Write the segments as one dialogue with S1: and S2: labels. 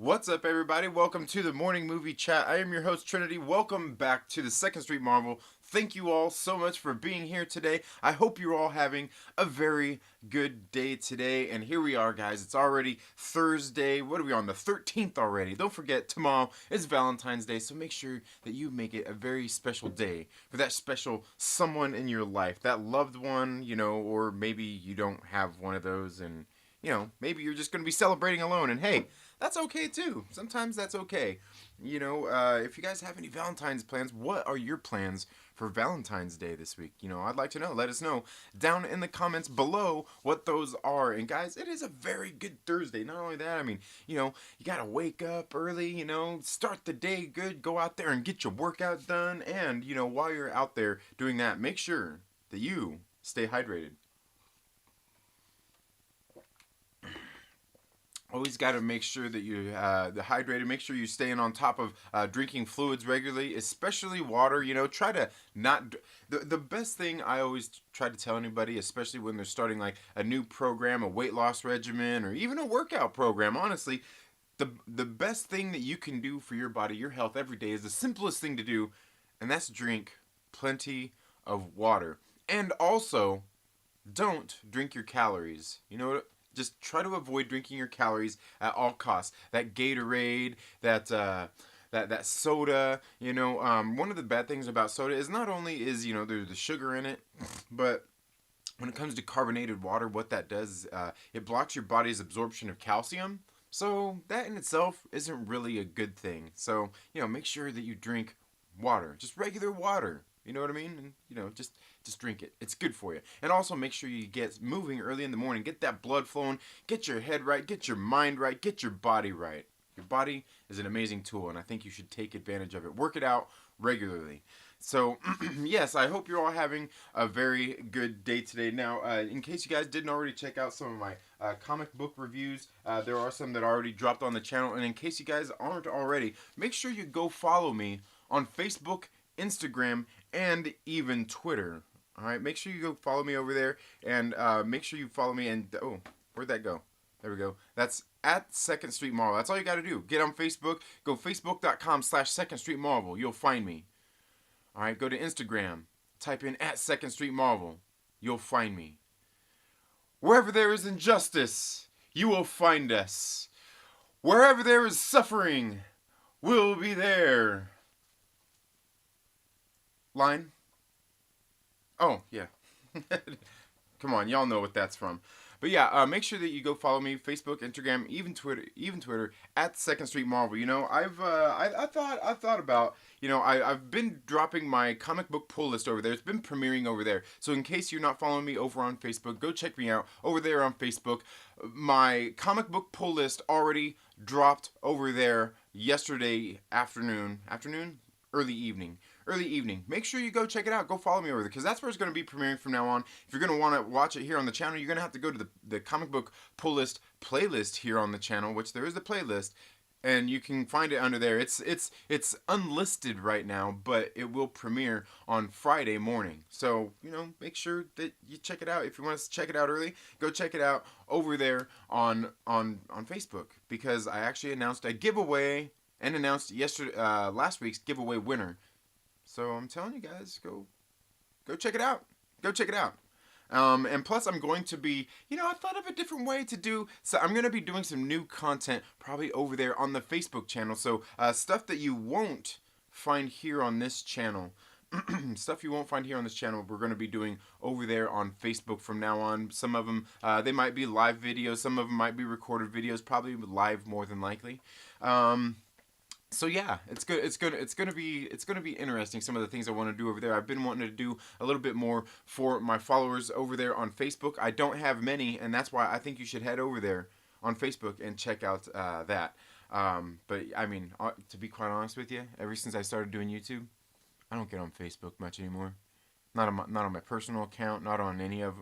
S1: What's up, everybody? Welcome to the Morning Movie Chat. I am your host, Trinity. Welcome back to the Second Street Marvel. Thank you all so much for being here today. I hope you're all having a very good day today. And here we are, guys. It's already Thursday. What are we on? The 13th already. Don't forget, tomorrow is Valentine's Day, so make sure that you make it a very special day for that special someone in your life, that loved one, or maybe you don't have one of those and maybe you're just going to be celebrating alone. And hey, that's okay too. Sometimes that's okay. If you guys have any Valentine's plans, what are your plans for Valentine's Day this week? I'd like to know. Let us know down in the comments below what those are. And guys, it is a very good Thursday. Not only that, you got to wake up early, start the day good, go out there and get your workout done. And, while you're out there doing that, make sure that you stay hydrated. Always got to make sure that you're hydrated. Make sure you're staying on top of drinking fluids regularly, especially water. Try to not. The best thing I always try to tell anybody, especially when they're starting like a new program, a weight loss regimen, or even a workout program, honestly, the best thing that you can do for your body, your health every day is the simplest thing to do, and that's drink plenty of water. And also, don't drink your calories. Just try to avoid drinking your calories at all costs. That Gatorade, that soda. One of the bad things about soda is not only is there's the sugar in it, but when it comes to carbonated water, what that does is it blocks your body's absorption of calcium. So that in itself isn't really a good thing. So make sure that you drink water, just regular water. You know what I mean? And, just drink it. It's good for you. And also make sure you get moving early in the morning. Get that blood flowing. Get your head right. Get your mind right. Get your body right. Your body is an amazing tool, and I think you should take advantage of it. Work it out regularly. So, yes, I hope you're all having a very good day today. Now, in case you guys didn't already check out some of my comic book reviews, there are some that already dropped on the channel. And in case you guys aren't already, make sure you go follow me on Facebook, Instagram, and even Twitter. Alright, make sure you go follow me over there, and make sure you follow me, and, oh, where'd that go? There we go. That's at Second Street Marvel. That's all you gotta do. Get on Facebook, go facebook.com/Second Street Marvel. You'll find me. Alright, go to Instagram, type in at Second Street Marvel. You'll find me. Wherever there is injustice, you will find us. Wherever there is suffering, we'll be there. Line? Oh, yeah. Come on, y'all know what that's from. But yeah, make sure that you go follow me, Facebook, Instagram, even Twitter at Second Street Marvel. I thought about, I've been dropping my comic book pull list over there. It's been premiering over there. So in case you're not following me over on Facebook, go check me out over there on Facebook. My comic book pull list already dropped over there yesterday afternoon. Early evening. Make sure you go check it out. Go follow me over there, because that's where it's going to be premiering from now on. If you're going to want to watch it here on the channel, you're going to have to go to the comic book pull list playlist here on the channel, which there is the playlist, and you can find it under there. It's unlisted right now, but it will premiere on Friday morning. So, make sure that you check it out. If you want to check it out early, go check it out over there on Facebook, because I actually announced a giveaway and announced last week's giveaway winner. So I'm telling you guys, go check it out. Go check it out. And plus, I'm going to be, I thought of a different way to do. So I'm going to be doing some new content probably over there on the Facebook channel. So stuff that you won't find here on this channel. Stuff you won't find here on this channel, we're going to be doing over there on Facebook from now on. Some of them, they might be live videos. Some of them might be recorded videos, probably live more than likely. So yeah, it's gonna be interesting. Some of the things I want to do over there. I've been wanting to do a little bit more for my followers over there on Facebook. I don't have many, and that's why I think you should head over there on Facebook and check out that. But to be quite honest with you, ever since I started doing YouTube, I don't get on Facebook much anymore. Not on my personal account, not on any of,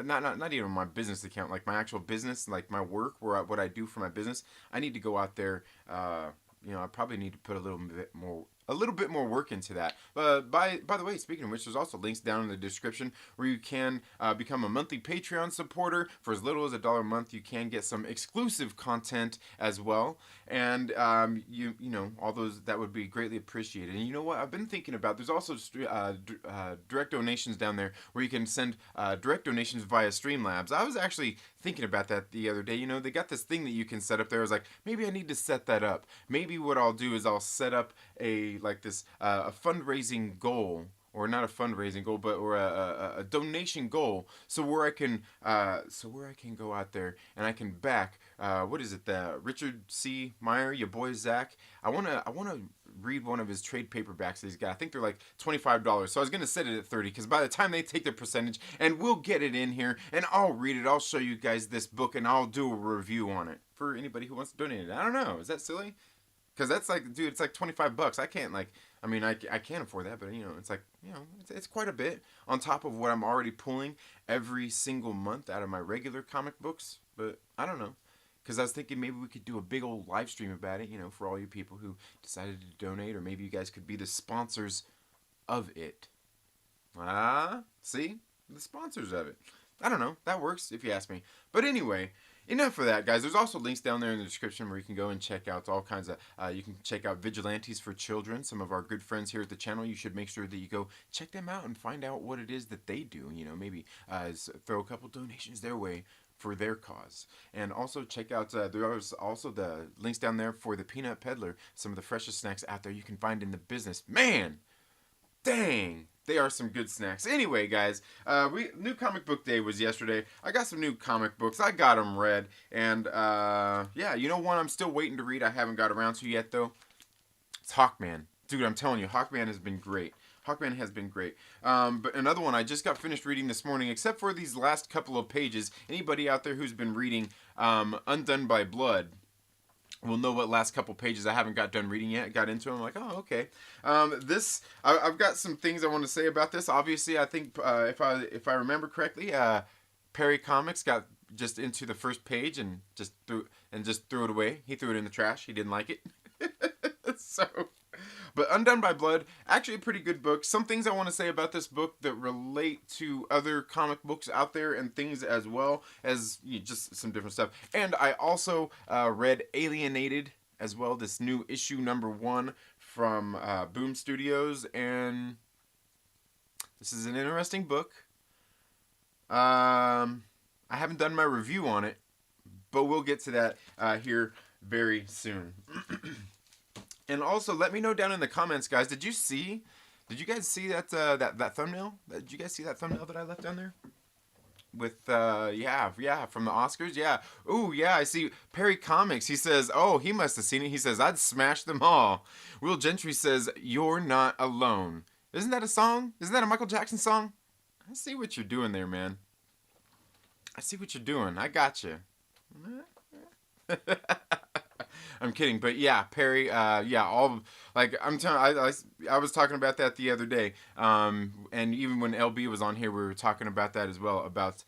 S1: not even on my business account, like my actual business, like my work, what I do for my business. I need to go out there. I probably need to put a little bit more a little bit more work into that. By the way, speaking of which, there's also links down in the description where you can become a monthly Patreon supporter for as little as $1 a month. You can get some exclusive content as well, and you know all those that would be greatly appreciated. And you know what I've been thinking about? There's also direct donations down there where you can send direct donations via Streamlabs. I was actually thinking about that the other day. You know, they got this thing that you can set up there. I was like, maybe I need to set that up. Maybe what I'll do is I'll set up a fundraising goal, or not a fundraising goal, but or a donation goal, so where I can go out there and I can back what is it, the Richard C. Meyer, your boy Zach. I wanna read one of his trade paperbacks that he's got. I think they're like $25. So I was gonna set it at 30 because by the time they take their percentage, and we'll get it in here, and I'll read it. I'll show you guys this book, and I'll do a review on it for anybody who wants to donate it. I don't know. Is that silly? Because that's like, dude, it's like $25. I can't I can't afford that, but you know, it's like, you know, it's quite a bit on top of what I'm already pulling every single month out of my regular comic books. But I don't know. Because I was thinking maybe we could do a big old live stream about it, you know, for all you people who decided to donate, or maybe you guys could be the sponsors of it. See? The sponsors of it. I don't know. That works if you ask me. But anyway, enough of that, guys. There's also links down there in the description where you can go and check out all kinds of, you can check out Vigilantes for Children, some of our good friends here at the channel. You should make sure that you go check them out and find out what it is that they do. You know, maybe throw a couple donations their way for their cause. And also check out, there's also the links down there for the Peanut Peddler, some of the freshest snacks out there you can find in the business. Man! Dang, they are some good snacks. Anyway, guys, new comic book day was yesterday. I got some new comic books. I got them read. And, yeah, you know one I'm still waiting to read I haven't got around to yet, though? It's Hawkman. Dude, I'm telling you, Hawkman has been great. Hawkman has been great. But another one I just got finished reading this morning, except for these last couple of pages. Anybody out there who's been reading Undone by Blood will know what last couple pages I haven't got done reading yet. Got into them. I'm like, oh, okay. I've got some things I want to say about this. Obviously, I think if I remember correctly, Perry Comics got just into the first page and just threw it away. He threw it in the trash. He didn't like it. So, but Undone by Blood, actually a pretty good book. Some things I want to say about this book that relate to other comic books out there and things as well as just some different stuff. And I also read Alienated as well, this new issue #1 from Boom Studios, and this is an interesting book. I haven't done my review on it, but we'll get to that here very soon. And also, let me know down in the comments, guys. Did you guys see that that thumbnail? Did you guys see that thumbnail that I left down there? With yeah, from the Oscars, yeah. Ooh, yeah. I see Perry Comics. He says, oh, he must have seen it. He says, I'd smash them all. Will Gentry says, you're not alone. Isn't that a song? Isn't that a Michael Jackson song? I see what you're doing there, man. I see what you're doing. I got you. I'm kidding, but yeah, Perry, yeah, all like I'm telling, I was talking about that the other day, and even when LB was on here, we were talking about that as well, about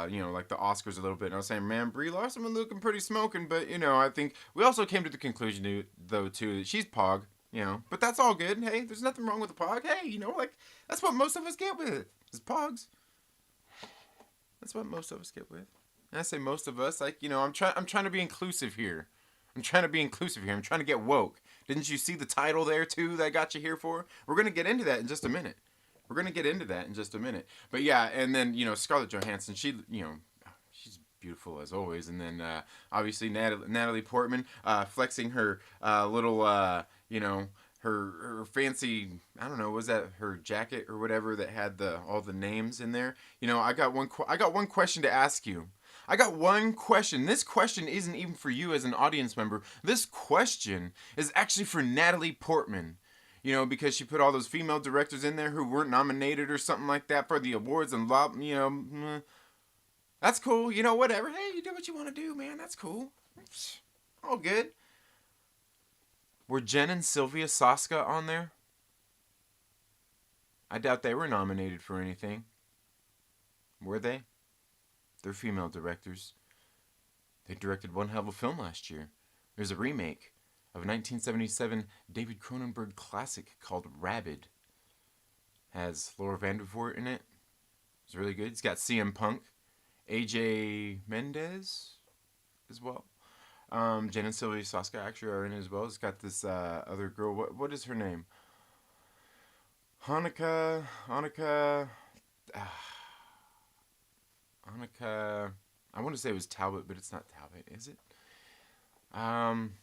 S1: you know, like the Oscars a little bit. And I was saying, man, Brie Larson was looking pretty smoking, but you know, I think we also came to the conclusion though too that she's Pog, you know, but that's all good. Hey, there's nothing wrong with a Pog. Hey, you know, like that's what most of us get with is Pogs. That's what most of us get with. And I say most of us, like, you know, I'm trying to be inclusive here. I'm trying to get woke. Didn't you see the title there, too, that I got you here for? We're going to get into that in just a minute. But yeah, and then, you know, Scarlett Johansson, she, you know, she's beautiful as always. And then, obviously, Natalie Portman, flexing her little, you know, her fancy, I don't know, was that her jacket or whatever that had all the names in there? You know, I got one question to ask you. I got one question. This question isn't even for you as an audience member. This question is actually for Natalie Portman. You know, because she put all those female directors in there who weren't nominated or something like that for the awards, and you know, that's cool. You know, whatever. Hey, you do what you want to do, man. That's cool. All good. Were Jen and Sylvia Soska on there? I doubt they were nominated for anything. Were they? They're female directors. They directed one hell of a film last year. There's a remake of 1977 David Cronenberg classic called Rabid. Has Laura Vandervoort in it. It's really good. It's got CM Punk, AJ Mendez as well. Jen and Sylvia Soska actually are in it as well. It's got this other girl. What is her name? Hanukkah. Hanukkah. I want to say it was Talbot, but it's not Talbot, is it? Um,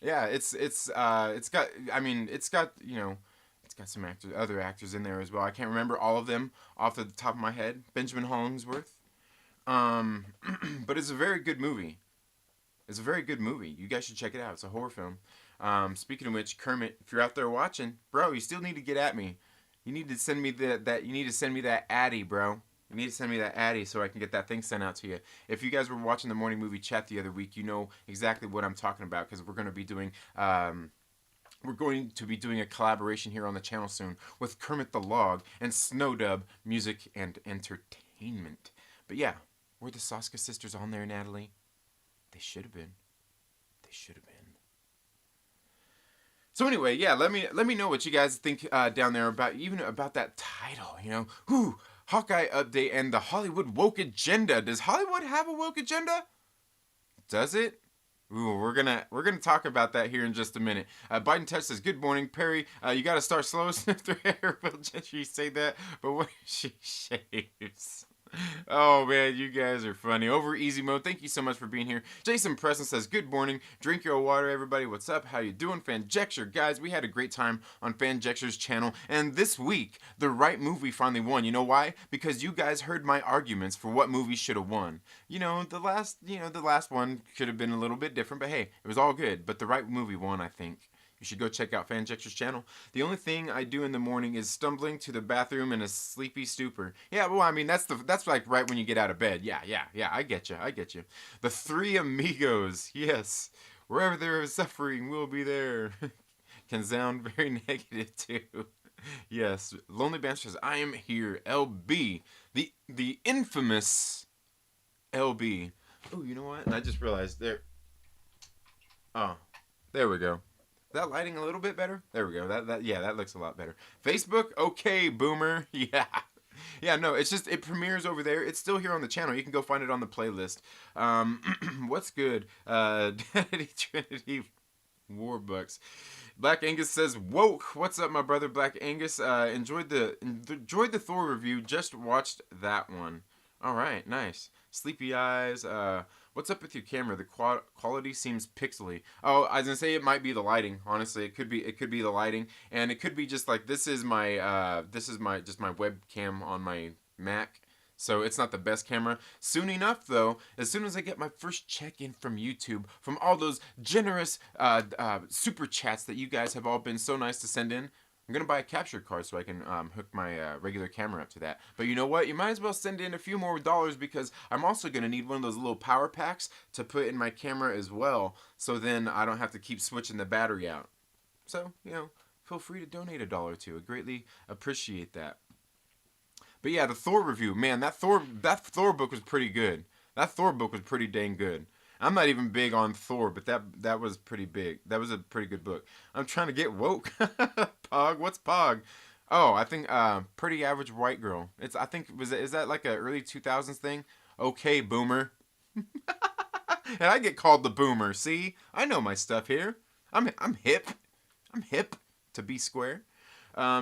S1: yeah, it's got. I mean, it's got it's got some other actors in there as well. I can't remember all of them off the top of my head. Benjamin Hollingsworth. Um, but it's a very good movie. It's a very good movie. You guys should check it out. It's a horror film. Speaking of which, Kermit, if you're out there watching, bro, you still need to get at me. You need to send me that. You need to send me that Addy, bro. You need to send me that Addy so I can get that thing sent out to you. If you guys were watching the morning movie chat the other week, you know exactly what I'm talking about because we're going to be doing. We're going to be doing a collaboration here on the channel soon with Kermit the Log and Snowdub Music and Entertainment. But yeah, were the Soska sisters on there, Natalie? They should have been. They should have been. So anyway, yeah, let me know what you guys think down there about that title. Hawkeye update and the Hollywood woke agenda. Does Hollywood have a woke agenda? Does it? Ooh, we're gonna talk about that here in just a minute. Biden Touch says, "Good morning, Perry. You got to start slow, sniff through hair." Will Gentry say that, but when she shaves. Oh man, you guys are funny. Over easy mode, thank you so much for being here. Jason Preston says, "Good morning. Drink your water, everybody. What's up? How you doing?" Fanjecture, guys, we had a great time on Fanjecture's channel, and this week the right movie finally won. You know why? Because you guys heard my arguments for what movie should have won. The last one could have been a little bit different, but hey, it was all good. But the right movie won, I think. You should go check out Fanjecture's channel. The only thing I do in the morning is stumbling to the bathroom in a sleepy stupor. Yeah, well, I mean, that's like right when you get out of bed. Yeah, I get you. The Three Amigos, yes. Wherever there is suffering, we'll be there. Can sound very negative, too. Yes, Lonely Band says, "I am here, LB." The infamous LB. Oh, you know what? And I just realized there. Oh, there we go. That lighting a little bit better? There we go. That looks a lot better. Facebook, okay, boomer. Yeah. Yeah, no, it's just, it premieres over there. It's still here on the channel. You can go find it on the playlist. What's good? Daddy Trinity Warbucks. Black Angus says, "Woke. What's up, my brother Black Angus? Enjoyed the Thor review. Just watched that one. All right, nice. Sleepy eyes. What's up with your camera? The quality seems pixely." Oh, I was gonna say it might be the lighting. Honestly, it could be the lighting, and it could be just like this is my webcam on my Mac. So it's not the best camera. Soon enough, though, as soon as I get my first check-in from YouTube, from all those generous super chats that you guys have all been so nice to send in, I'm going to buy a capture card so I can hook my regular camera up to that. But you know what? You might as well send in a few more dollars because I'm also going to need one of those little power packs to put in my camera as well. So then I don't have to keep switching the battery out. So, feel free to donate $1 or $2. I greatly appreciate that. But yeah, the Thor review, man, that Thor book was pretty good. That Thor book was pretty dang good. I'm not even big on Thor, but that was pretty big. That was a pretty good book. I'm trying to get woke. Pog, what's Pog? Oh, I think Pretty Average White Girl. Is that like a early 2000s thing? Okay, boomer. And I get called the boomer. See, I know my stuff here. I'm hip. I'm hip to be square.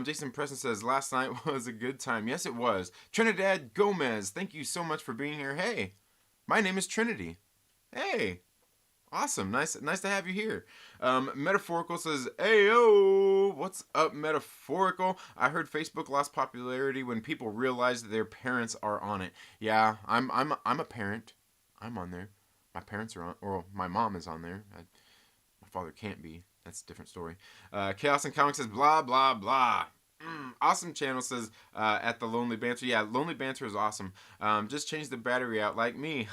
S1: Jason Preston says, "Last night was a good time." Yes, it was. Trinidad Gomez, thank you so much for being here. Hey, my name is Trinity. Hey, awesome. Nice to have you here. Metaphorical says, "Ayo, what's up, Metaphorical? I heard Facebook lost popularity when people realized that their parents are on it." Yeah, I'm a parent. I'm on there. My parents are on, or my mom is on there. My father can't be. That's a different story. Chaos and Comics says, "Blah, blah, blah." Awesome channel says, at the Lonely Banter. Yeah, Lonely Banter is awesome. Just change the battery out like me.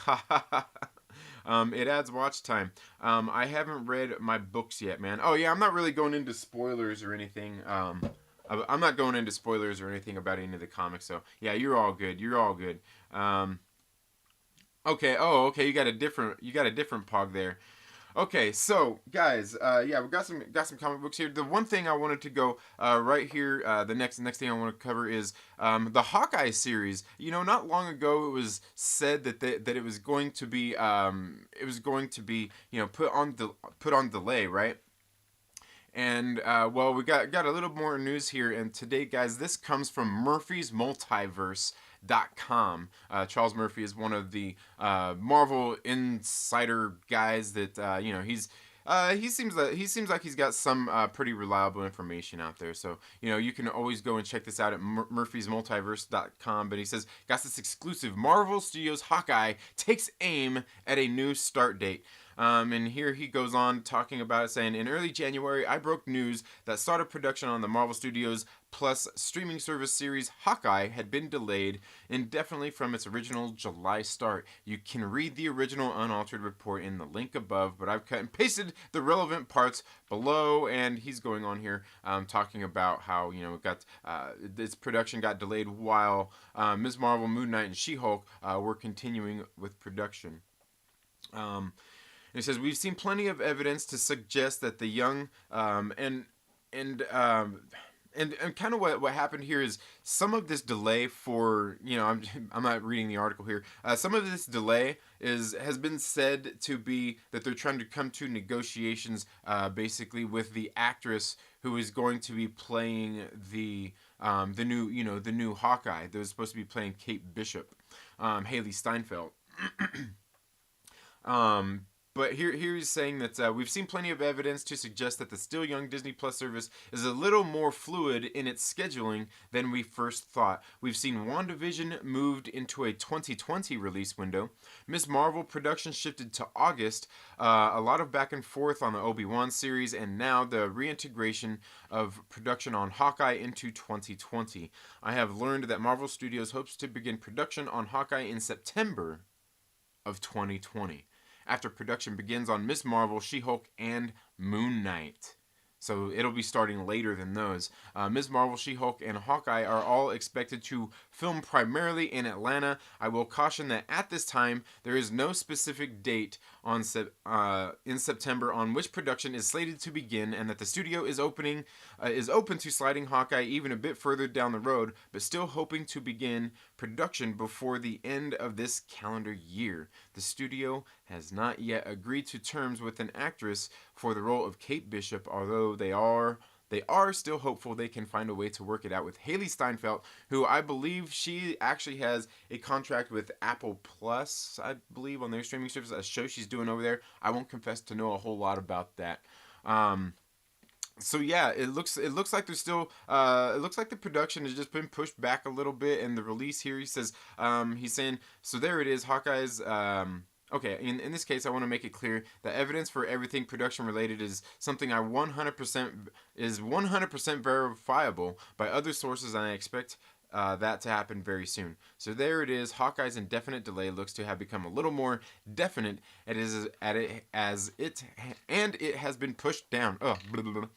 S1: It adds watch time. I haven't read my books yet, man. Oh, yeah, I'm not really going into spoilers or anything. I'm not going into spoilers or anything about any of the comics, so yeah, you're all good. You're all good. Okay. Oh, okay. You got a different Pog there. Okay, so guys, yeah, we got some comic books here. The one thing I wanted to go right here, the next thing I want to cover is the Hawkeye series. You know, not long ago it was said that it was going to be put on delay, right? And well, we got a little more news here, and today, guys, this comes from Murphy's Multiverse.com. Charles Murphy is one of the Marvel insider guys that he seems like he's got some pretty reliable information out there. So you can always go and check this out at murphysmultiverse.com. But he says, got this exclusive: Marvel Studios Hawkeye takes aim at a new start date. And here he goes on talking about it, saying, in early January, I broke news that start of production on the Marvel Studios Plus streaming service series Hawkeye had been delayed indefinitely from its original July start. You can read the original unaltered report in the link above, but I've cut and pasted the relevant parts below. And he's going on here talking about how its production got delayed while Ms. Marvel, Moon Knight, and She-Hulk were continuing with production. It says, we've seen plenty of evidence to suggest that the young and kind of what happened here is some of this delay for I'm not reading the article here. Some of this delay has been said to be that they're trying to come to negotiations basically with the actress who is going to be playing the new Hawkeye that was supposed to be playing Kate Bishop, Haley Steinfeld. But here he's saying that we've seen plenty of evidence to suggest that the still young Disney Plus service is a little more fluid in its scheduling than we first thought. We've seen WandaVision moved into a 2020 release window. Ms. Marvel production shifted to August. A lot of back and forth on the Obi-Wan series, and now the reintegration of production on Hawkeye into 2020. I have learned that Marvel Studios hopes to begin production on Hawkeye in September of 2020. After production begins on Ms. Marvel, She-Hulk, and Moon Knight. So it'll be starting later than those. Ms. Marvel, She-Hulk, and Hawkeye are all expected to film primarily in Atlanta. I will caution that at this time, there is no specific date in September on which production is slated to begin, and that the studio is open to sliding Hawkeye even a bit further down the road, but still hoping to begin production before the end of this calendar year. The studio has not yet agreed to terms with an actress for the role of Kate Bishop, although they are still hopeful they can find a way to work it out with Haley Steinfeld, who I believe she actually has a contract with Apple Plus, I believe, on their streaming service, a show she's doing over there. I won't confess to know a whole lot about that. So yeah, it looks like there's still it looks like the production has just been pushed back a little bit, and the release here, he says, he's saying, so there it is, Hawkeye's. Okay, in this case, I want to make it clear that evidence for everything production related is something I 100% verifiable by other sources, and I expect that to happen very soon. So there it is. Hawkeye's indefinite delay looks to have become a little more definite. It has been pushed down. Oh, blah, blah, blah.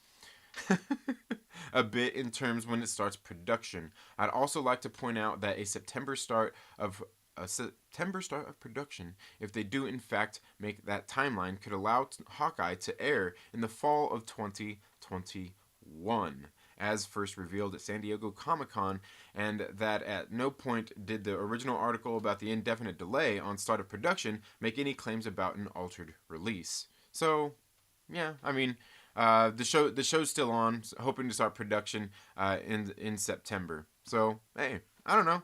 S1: A bit in terms when it starts production. I'd also like to point out that a September start of production, if they do in fact make that timeline, could allow Hawkeye to air in the fall of 2021, as first revealed at San Diego Comic-Con, and that at no point did the original article about the indefinite delay on start of production make any claims about an altered release. So, yeah, I mean, the show's still on, hoping to start production in September. So, hey, I don't know.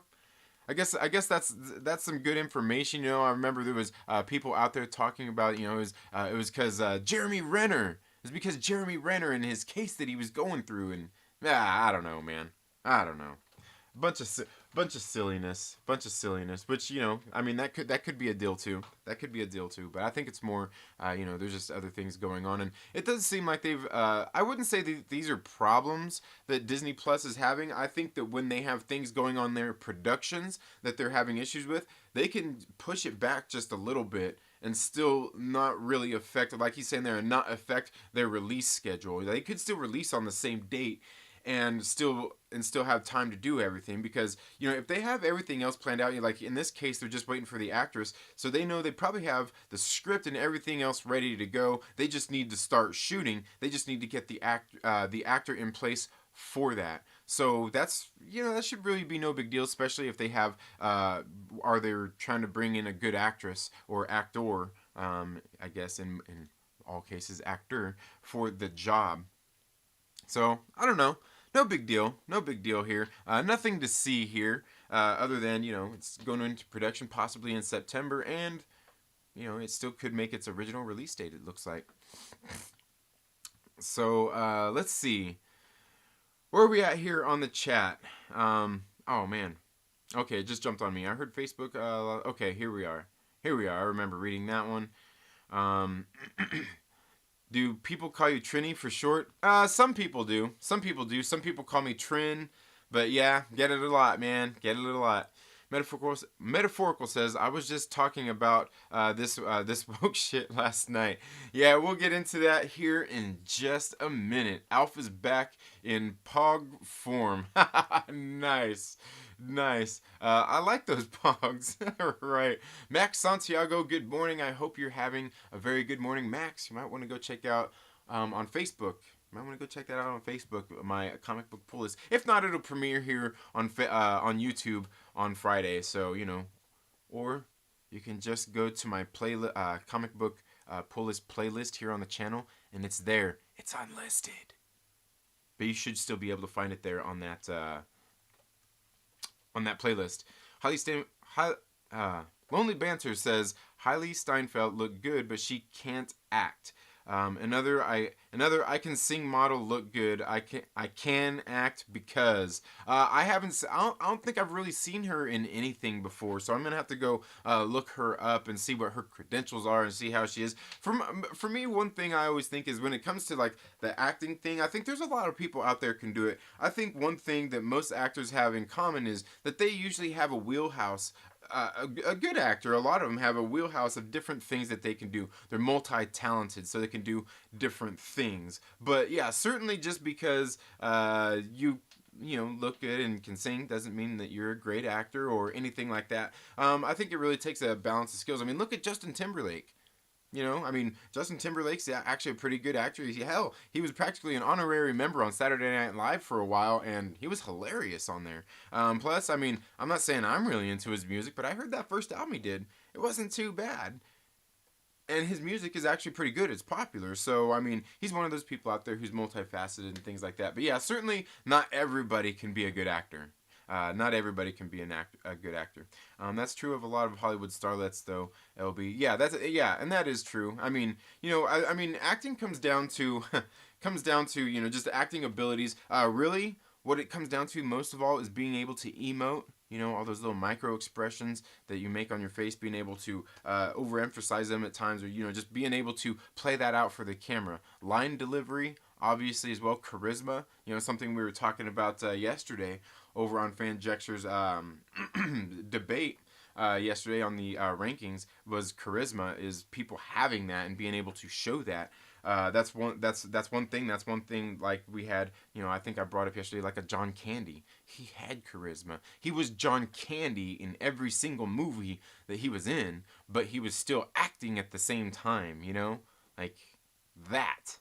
S1: I guess that's some good information. I remember there was people out there talking about, it was because Jeremy Renner. It was because Jeremy Renner and his case that he was going through, and I don't know, man. I don't know. Bunch of silliness. Which I mean, that could be a deal too. But I think it's more, there's just other things going on, and it doesn't seem like they've. I wouldn't say that these are problems that Disney Plus is having. I think that when they have things going on their productions that they're having issues with, they can push it back just a little bit and still not really affect, like he's saying there, and not affect their release schedule. They could still release on the same date and still have time to do everything, because if they have everything else planned out, like in this case they're just waiting for the actress, so they know they probably have the script and everything else ready to go. They just need to start shooting. They just need to get the actor in place for that. So that's that should really be no big deal, especially if they have are they trying to bring in a good actress or actor, I guess in all cases actor, for the job. So I don't know. No big deal. No big deal here. Nothing to see here, other than it's going into production possibly in September, and it still could make its original release date. It looks like. So let's see. Where are we at here on the chat? Oh man. Okay, it just jumped on me. I heard Facebook. Okay, here we are. Here we are. I remember reading that one. Um, Do people call you Trini for short? Some people do. Some people do. Some people call me Trin. But yeah, get it a lot, man. Get it a lot. Metaphorical says, I was just talking about this woke shit last night. Yeah, we'll get into that here in just a minute. Alpha's back in Pog form. Nice. Nice. I like those pogs. Right. Max Santiago, good morning. I hope you're having a very good morning. Max, you might want to go check out on Facebook. You might want to go check that out on Facebook, my comic book pull list. If not, it'll premiere here on YouTube on Friday. So, or you can just go to my comic book pull list playlist here on the channel, and it's there. It's unlisted. But you should still be able to find it there on that playlist. Lonely Banter says Hailey Steinfeld looked good, but she can't act. Another I can sing model look good. I can act because I don't think I've really seen her in anything before, so I'm gonna have to go look her up and see what her credentials are and see how she is. For me, one thing I always think is when it comes to like the acting thing, I think there's a lot of people out there can do it. I think one thing that most actors have in common is that they usually have a wheelhouse. A good actor, a lot of them have a wheelhouse of different things that they can do. They're multi-talented, so they can do different things. But yeah, certainly just because you look good and can sing doesn't mean that you're a great actor or anything like that. I think it really takes a balance of skills. I mean, look at Justin Timberlake. Justin Timberlake's actually a pretty good actor. He was practically an honorary member on Saturday Night Live for a while, and he was hilarious on there. Plus, I'm not saying I'm really into his music, but I heard that first album he did. It wasn't too bad. And his music is actually pretty good. It's popular. So, he's one of those people out there who's multifaceted and things like that. But yeah, certainly not everybody can be a good actor. Not everybody can be a good actor. That's true of a lot of Hollywood starlets, though. LB, and that is true. Acting comes down to just acting abilities. Really, what it comes down to most of all is being able to emote. All those little micro expressions that you make on your face, being able to overemphasize them at times, or just being able to play that out for the camera. Line delivery, obviously, as well. Charisma, something we were talking about yesterday over on Fanjexer's debate yesterday on the rankings, was charisma, is people having that and being able to show that. That's one thing. That's one thing. Like we had, I think I brought up yesterday, like a John Candy. He had charisma. He was John Candy in every single movie that he was in, but he was still acting at the same time. Like that.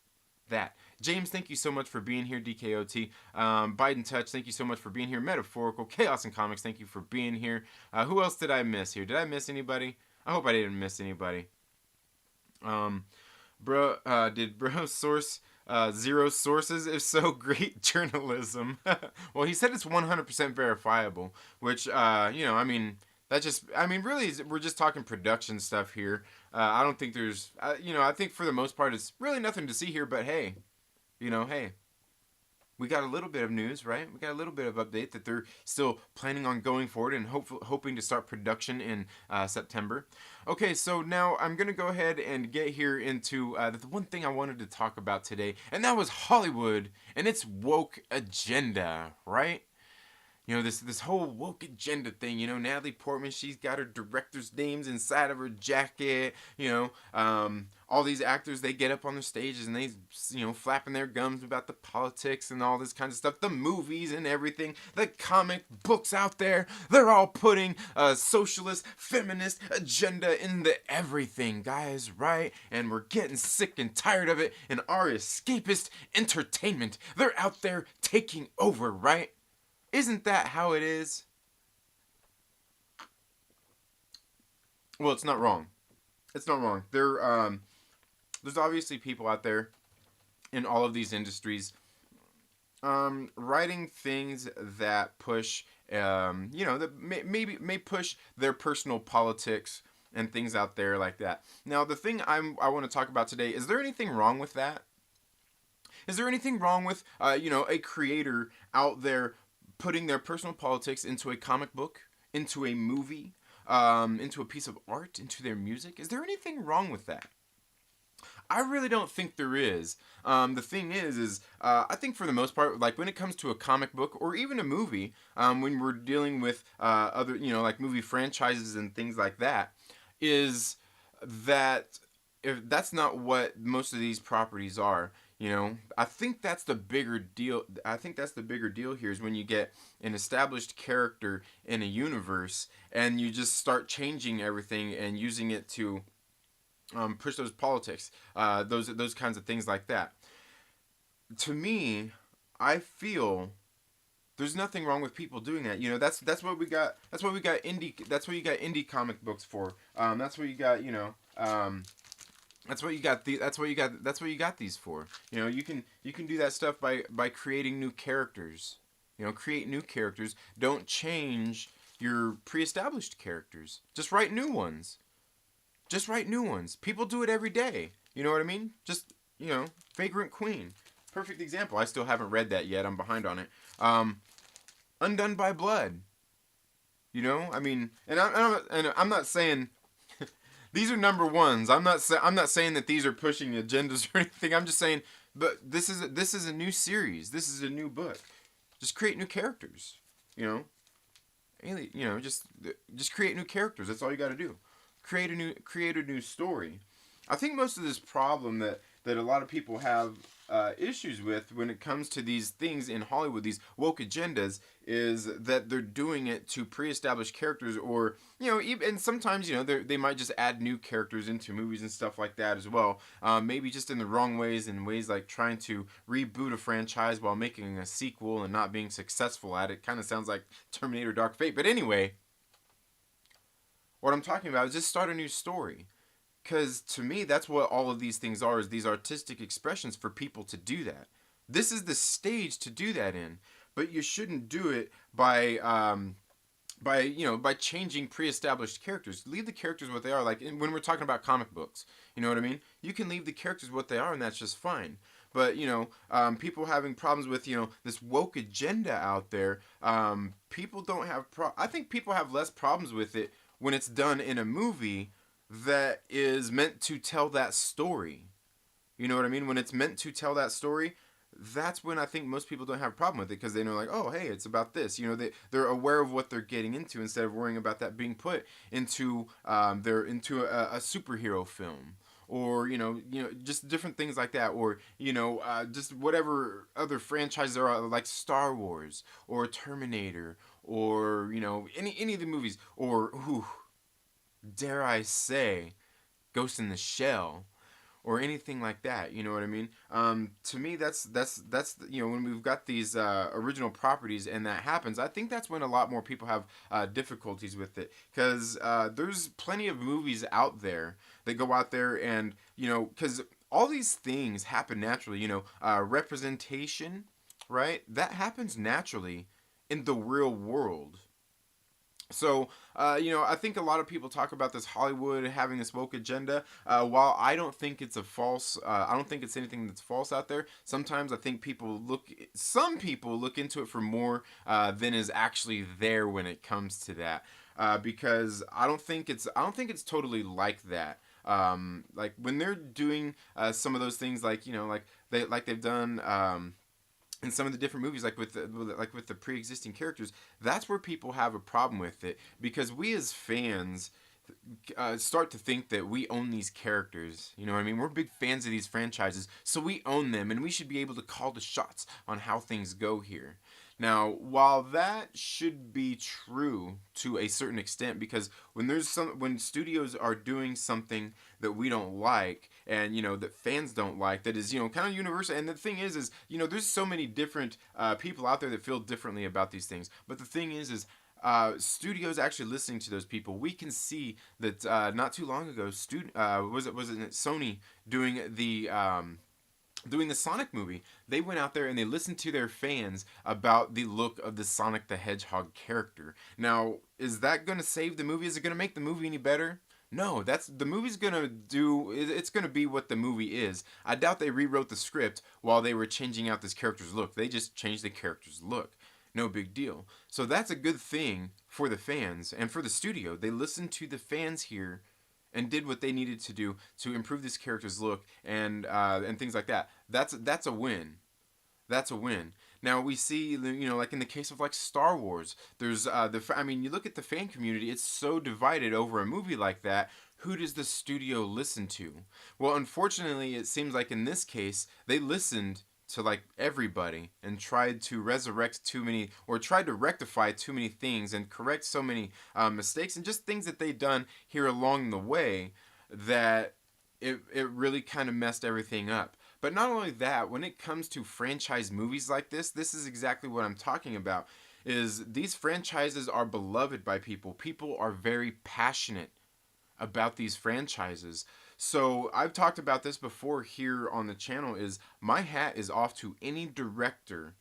S1: James, thank you so much for being here. DKOT. Biden Touch, thank you so much for being here. Metaphorical. Chaos and Comics, thank you for being here. Who else did I miss here? Did I miss anybody? I hope I didn't miss anybody. Did bro source zero sources? If so, great journalism. Well, he said it's 100% verifiable, which, really, we're just talking production stuff here. I don't think there's, I think for the most part, it's really nothing to see here, but hey, we got a little bit of news, right? We got a little bit of update that they're still planning on going forward and hoping to start production in September. Okay, so now I'm going to go ahead and get here into the one thing I wanted to talk about today, and that was Hollywood and its woke agenda, right? This whole woke agenda thing, Natalie Portman, she's got her director's names inside of her jacket, all these actors, they get up on the stages and they, flapping their gums about the politics and all this kind of stuff. The movies and everything, the comic books out there, they're all putting a socialist, feminist agenda into everything, guys, right? And we're getting sick and tired of it. And our escapist entertainment, they're out there taking over, right? Isn't that how it is? Well, it's not wrong. It's not wrong. There's obviously people out there in all of these industries, writing things that push, that may push their personal politics and things out there like that. Now, the thing I want to talk about today, is there anything wrong with that? Is there anything wrong with, a creator out there putting their personal politics into a comic book, into a movie, into a piece of art, into their music? Is there anything wrong with that? I really don't think there is. The thing is I think for the most part, like when it comes to a comic book or even a movie, when we're dealing with other, like movie franchises and things like that, is that if that's not what most of these properties are. I think that's the bigger deal. I think that's the bigger deal here is when you get an established character in a universe and you just start changing everything and using it to push those politics, those kinds of things like that. To me, I feel there's nothing wrong with people doing that. That's what we got. That's what we got indie. That's what you got indie comic books for. That's what you got. That's what you got. That's what you got. That's what you got these for. You can do that stuff by creating new characters. Create new characters. Don't change your pre-established characters. Just write new ones. Just write new ones. People do it every day. You know what I mean? Just, Vagrant Queen. Perfect example. I still haven't read that yet. I'm behind on it. Undone by Blood. And I'm not saying these are number ones. I'm not saying that these are pushing agendas or anything. I'm just saying, but this is a new series. This is a new book. Just create new characters. Just create new characters. That's all you got to do. Create a new story. I think most of this problem that a lot of people have issues with when it comes to these things in Hollywood, these woke agendas, is that they're doing it to pre-established characters, or and sometimes they might just add new characters into movies and stuff like that as well. Maybe just in the wrong ways, in ways like trying to reboot a franchise while making a sequel and not being successful at it. Kind of sounds like Terminator: Dark Fate. But anyway. What I'm talking about is just start a new story. Because to me, that's what all of these things are, is these artistic expressions for people to do that. This is the stage to do that in. But you shouldn't do it by changing pre-established characters. Leave the characters what they are. Like when we're talking about comic books, you know what I mean? You can leave the characters what they are, and that's just fine. But people having problems with this woke agenda out there. People don't have. I think people have less problems with it when it's done in a movie that is meant to tell that story. You know what I mean? When it's meant to tell that story, that's when I think most people don't have a problem with it, because they know, like, oh, hey, it's about this. They're aware of what they're getting into instead of worrying about that being put into a superhero film. Or just different things like that, or just whatever other franchises there are, like Star Wars or Terminator, or any of the movies, or dare I say, Ghost in the Shell, or anything like that. You know what I mean? To me, that's when we've got these original properties and that happens, I think that's when a lot more people have difficulties with it, because there's plenty of movies out there that go out there and because all these things happen naturally. Representation, right? That happens naturally in the real world. So, I think a lot of people talk about this Hollywood having this woke agenda. While I don't think it's I don't think it's anything that's false out there. Sometimes I think some people look into it for more than is actually there when it comes to that. Because I don't think it's totally like that. Like when they're doing some of those things, like they've done. In some of the different movies, like with the pre-existing characters, that's where people have a problem with it, because we as fans start to think that we own these characters. You know what I mean? We're big fans of these franchises, so we own them, and we should be able to call the shots on how things go here. Now, while that should be true to a certain extent, because when studios are doing something that we don't like, and that fans don't like, that is kind of universal. And the thing is there's so many different people out there that feel differently about these things. But the thing is studios actually listening to those people. We can see that not too long ago, was it Sony doing the Sonic movie. They went out there and they listened to their fans about the look of the Sonic the Hedgehog character. Now, is that going to save the movie? Is it going to make the movie any better? No, the movie's gonna do. It's gonna be what the movie is. I doubt they rewrote the script while they were changing out this character's look. They just changed the character's look. No big deal. So that's a good thing for the fans and for the studio. They listened to the fans here and did what they needed to do to improve this character's look and things like that. That's a win. That's a win. Now we see, like in the case of like Star Wars, there's you look at the fan community, it's so divided over a movie like that. Who does the studio listen to? Well, unfortunately, it seems like in this case, they listened to like everybody and tried to tried to rectify too many things and correct so many mistakes and just things that they've done here along the way that it really kind of messed everything up. But not only that, when it comes to franchise movies like this is exactly what I'm talking about. Is these franchises are beloved by people. People are very passionate about these franchises. So I've talked about this before here on the channel. Is my hat is off to any director,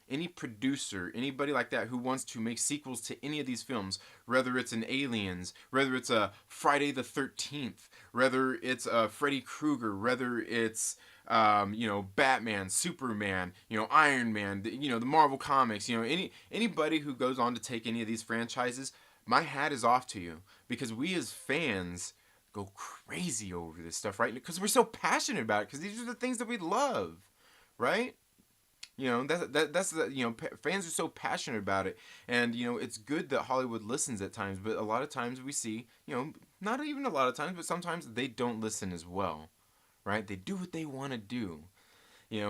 S1: any producer, anybody like that who wants to make sequels to any of these films, whether it's an Aliens, whether it's a Friday the 13th, whether it's a Freddy Krueger, whether it's Batman, Superman, Iron Man, the Marvel Comics, anybody who goes on to take any of these franchises, my hat is off to you, because we as fans go crazy over this stuff, right? Because we're so passionate about it, because these are the things that we love, right? That's the fans are so passionate about it, and it's good that Hollywood listens at times, but a lot of times we see, not even a lot of times, but sometimes they don't listen as well, right? They do what they want to do.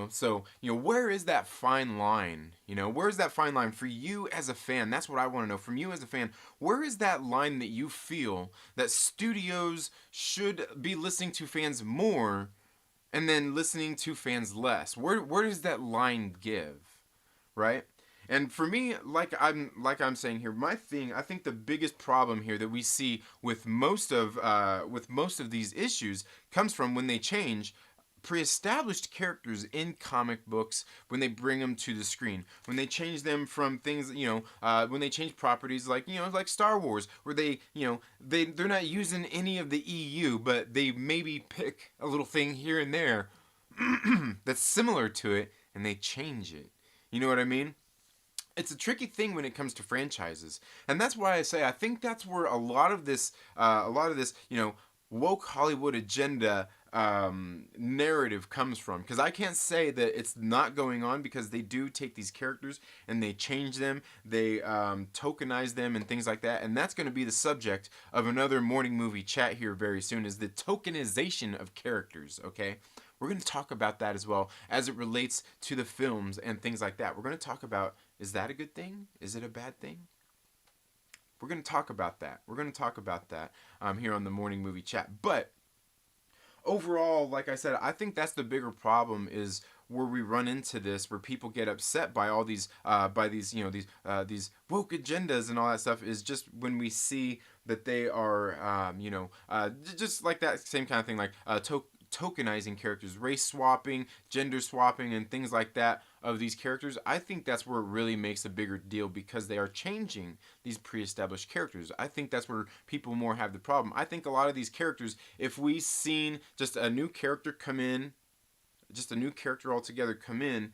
S1: So where is that fine line? Where is that fine line for you as a fan? That's what I want to know from you as a fan. Where is that line that you feel that studios should be listening to fans more and then listening to fans less? Where does that line give, right? And for me, like I'm saying here, I think the biggest problem here that we see with most of these issues comes from when they change pre-established characters in comic books, when they bring them to the screen, when they change them from things, when they change properties like Star Wars, where they're not using any of the EU, but they maybe pick a little thing here and there that's similar to it and they change it. You know what I mean? It's a tricky thing when it comes to franchises, and that's why I say I think that's where a lot of this woke Hollywood agenda narrative comes from. Because I can't say that it's not going on, because they do take these characters and they change them, they tokenize them and things like that, and that's going to be the subject of another morning movie chat here very soon, is the tokenization of characters. Okay, we're going to talk about that as well as it relates to the films and things like that. We're going to talk about, is that a good thing? Is it a bad thing? We're going to talk about that. Here on the morning movie chat. But overall, like I said, I think that's the bigger problem, is where we run into this, where people get upset by all these these woke agendas and all that stuff, is just when we see that they are just like that same kind of thing, like tokenizing characters, race swapping, gender swapping, and things like that of these characters. I think that's where it really makes a bigger deal, because they are changing these pre-established characters. I think that's where people more have the problem. I think a lot of these characters, if we seen just a new character come in, just a new character altogether come in,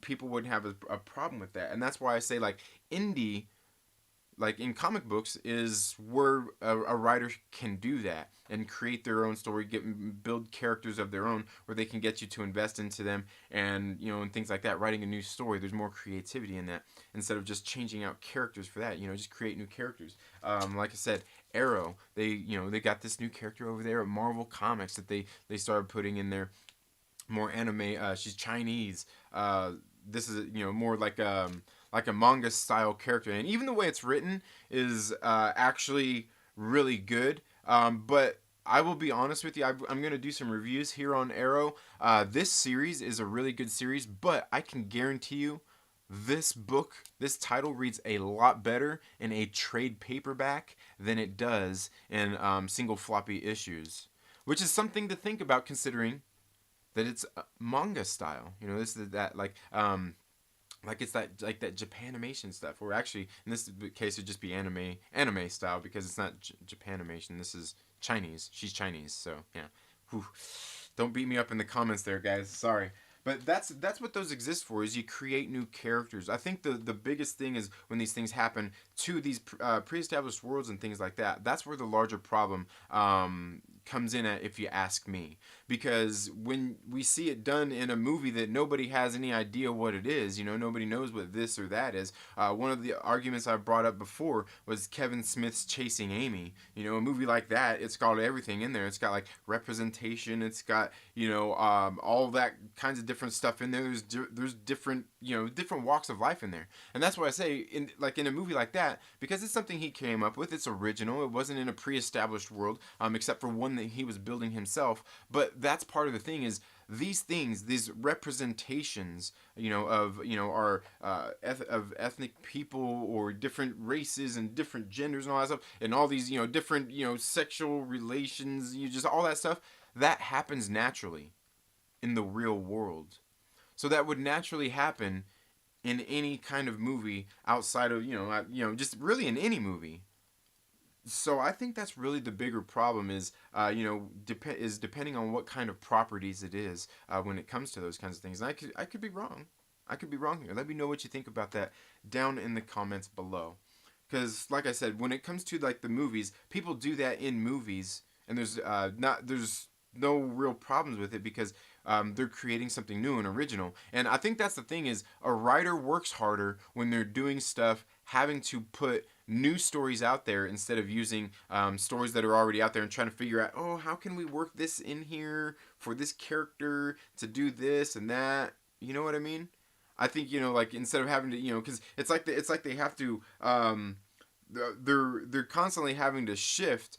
S1: people wouldn't have a problem with that. And that's why I say, like, indie, like in comic books, is where a writer can do that and create their own story, build characters of their own, where they can get you to invest into them, and and things like that. Writing a new story, there's more creativity in that, instead of just changing out characters for that. Just create new characters. Like I said, Arrow. They got this new character over there at Marvel Comics that they started putting in there more anime. She's Chinese. This is more like a manga style character, and even the way it's written is actually really good. But I will be honest with you. I'm gonna do some reviews here on Arrow. This series is a really good series, but I can guarantee you, this title reads a lot better in a trade paperback than it does in single floppy issues, which is something to think about considering that it's manga style. This is that like it's that Japanimation stuff. Or actually, in this case, it'd just be anime style because it's not Japanimation. This is Chinese. She's Chinese, so yeah. Whew. Don't beat me up in the comments there, guys. Sorry. But that's what those exist for, is you create new characters. I think the biggest thing is when these things happen to these pre-established worlds and things like that. That's where the larger problem comes in at, if you ask me. Because when we see it done in a movie that nobody has any idea what it is, nobody knows what this or that is. One of the arguments I brought up before was Kevin Smith's Chasing Amy. A movie like that, it's got everything in there. It's got like representation. It's got all that kinds of different stuff in there. There's different different walks of life in there, and that's why I say in a movie like that, because it's something he came up with. It's original. It wasn't in a pre-established world, except for one that he was building himself. But that's part of the thing, is these things, these representations, of our of ethnic people or different races and different genders and all that stuff, and all these different sexual relations, just all that stuff that happens naturally in the real world. So that would naturally happen in any kind of movie outside of just really in any movie. So I think that's really the bigger problem, is depending on what kind of properties it is when it comes to those kinds of things. And I could be wrong. I could be wrong here. Let me know what you think about that down in the comments below. Because like I said, when it comes to like the movies, people do that in movies, and there's no real problems with it because they're creating something new and original. And I think that's the thing, is a writer works harder when they're doing stuff, having to put new stories out there instead of using stories that are already out there and trying to figure out, oh, how can we work this in here for this character to do this and that. You know what I mean? I think like instead of having to because it's like they have to they're constantly having to shift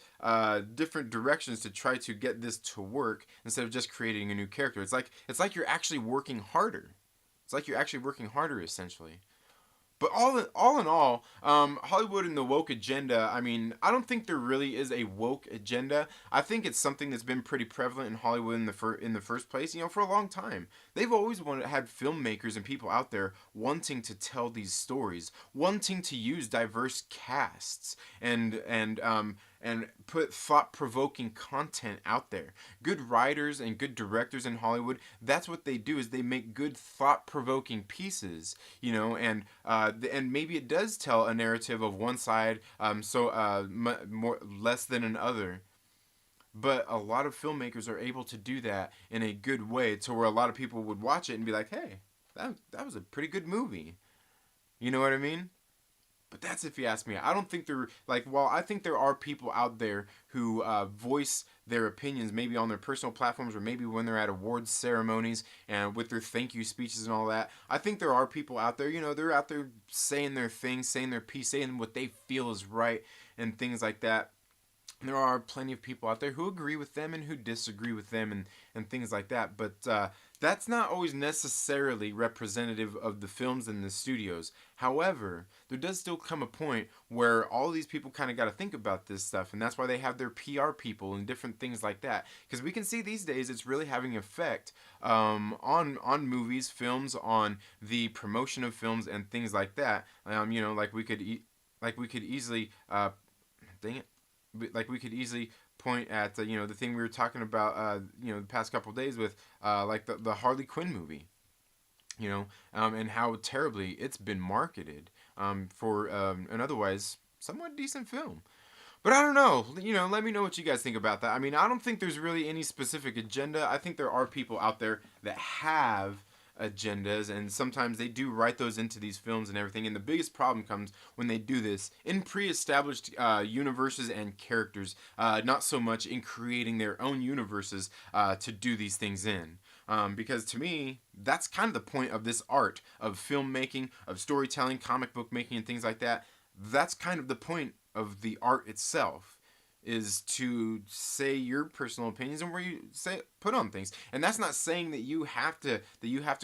S1: different directions to try to get this to work instead of just creating a new character. It's like you're actually working harder. It's like you're actually working harder, essentially. But all in all, Hollywood and the woke agenda, I mean, I don't think there really is a woke agenda. I think it's something that's been pretty prevalent in Hollywood in the first place, for a long time. They've always had filmmakers and people out there wanting to tell these stories, wanting to use diverse casts and put thought-provoking content out there. Good writers and good directors in Hollywood, that's what they do, is they make good thought-provoking pieces, and maybe it does tell a narrative of one side more less than another. But a lot of filmmakers are able to do that in a good way to where a lot of people would watch it and be like, hey, that was a pretty good movie. You know what I mean? But that's if you ask me. I don't think I think there are people out there who voice their opinions maybe on their personal platforms or maybe when they're at awards ceremonies and with their thank you speeches and all that. I think there are people out there, they're out there saying their thing, saying their piece, saying what they feel is right and things like that. And there are plenty of people out there who agree with them and who disagree with them and things like that. But that's not always necessarily representative of the films and the studios. However, there does still come a point where all these people kind of got to think about this stuff, and that's why they have their PR people and different things like that. Because we can see these days it's really having an effect on movies, films, on the promotion of films and things like that. Like we could easily we could easily point at the thing we were talking about the past couple of days with like the Harley Quinn movie, and how terribly it's been marketed for an otherwise somewhat decent film. But I don't know, let me know what you guys think about that. I mean, I don't think there's really any specific agenda. I think there are people out there that have agendas, and sometimes they do write those into these films and everything. And the biggest problem comes when they do this in pre-established universes and characters, not so much in creating their own universes to do these things in. Because to me, that's kind of the point of this art of filmmaking, of storytelling, comic book making, and things like that. That's kind of the point of the art itself, is to say your personal opinions and where you say put on things. And that's not saying that you have to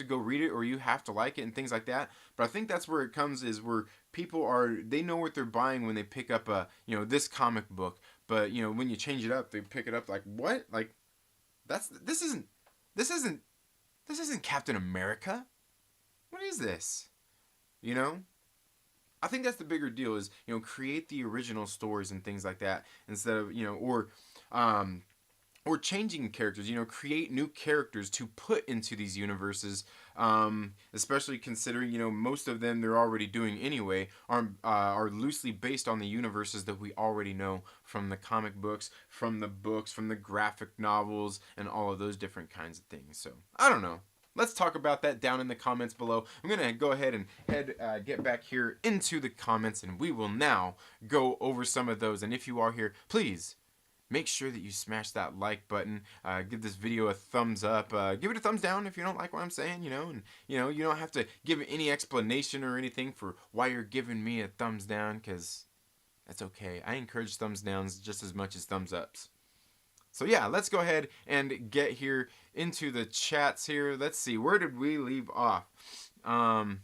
S1: go read it or you have to like it and things like that. But I think that's where it comes, is where people are, they know what they're buying when they pick up a, this comic book. But when you change it up, they pick it up like, what? Like, this isn't Captain America. What is this? I think that's the bigger deal, is create the original stories and things like that, instead of or changing characters. Create new characters to put into these universes. Especially considering most of them they're already doing anyway are loosely based on the universes that we already know from the comic books, from the graphic novels, and all of those different kinds of things. So I don't know. Let's talk about that down in the comments below. I'm going to go ahead and get back here into the comments, and we will now go over some of those. And if you are here, please make sure that you smash that like button. Give this video a thumbs up. Give it a thumbs down if you don't like what I'm saying, and you don't have to give any explanation or anything for why you're giving me a thumbs down, because that's okay. I encourage thumbs downs just as much as thumbs ups. So yeah, let's go ahead and get here into the chats here. Let's see, where did we leave off? I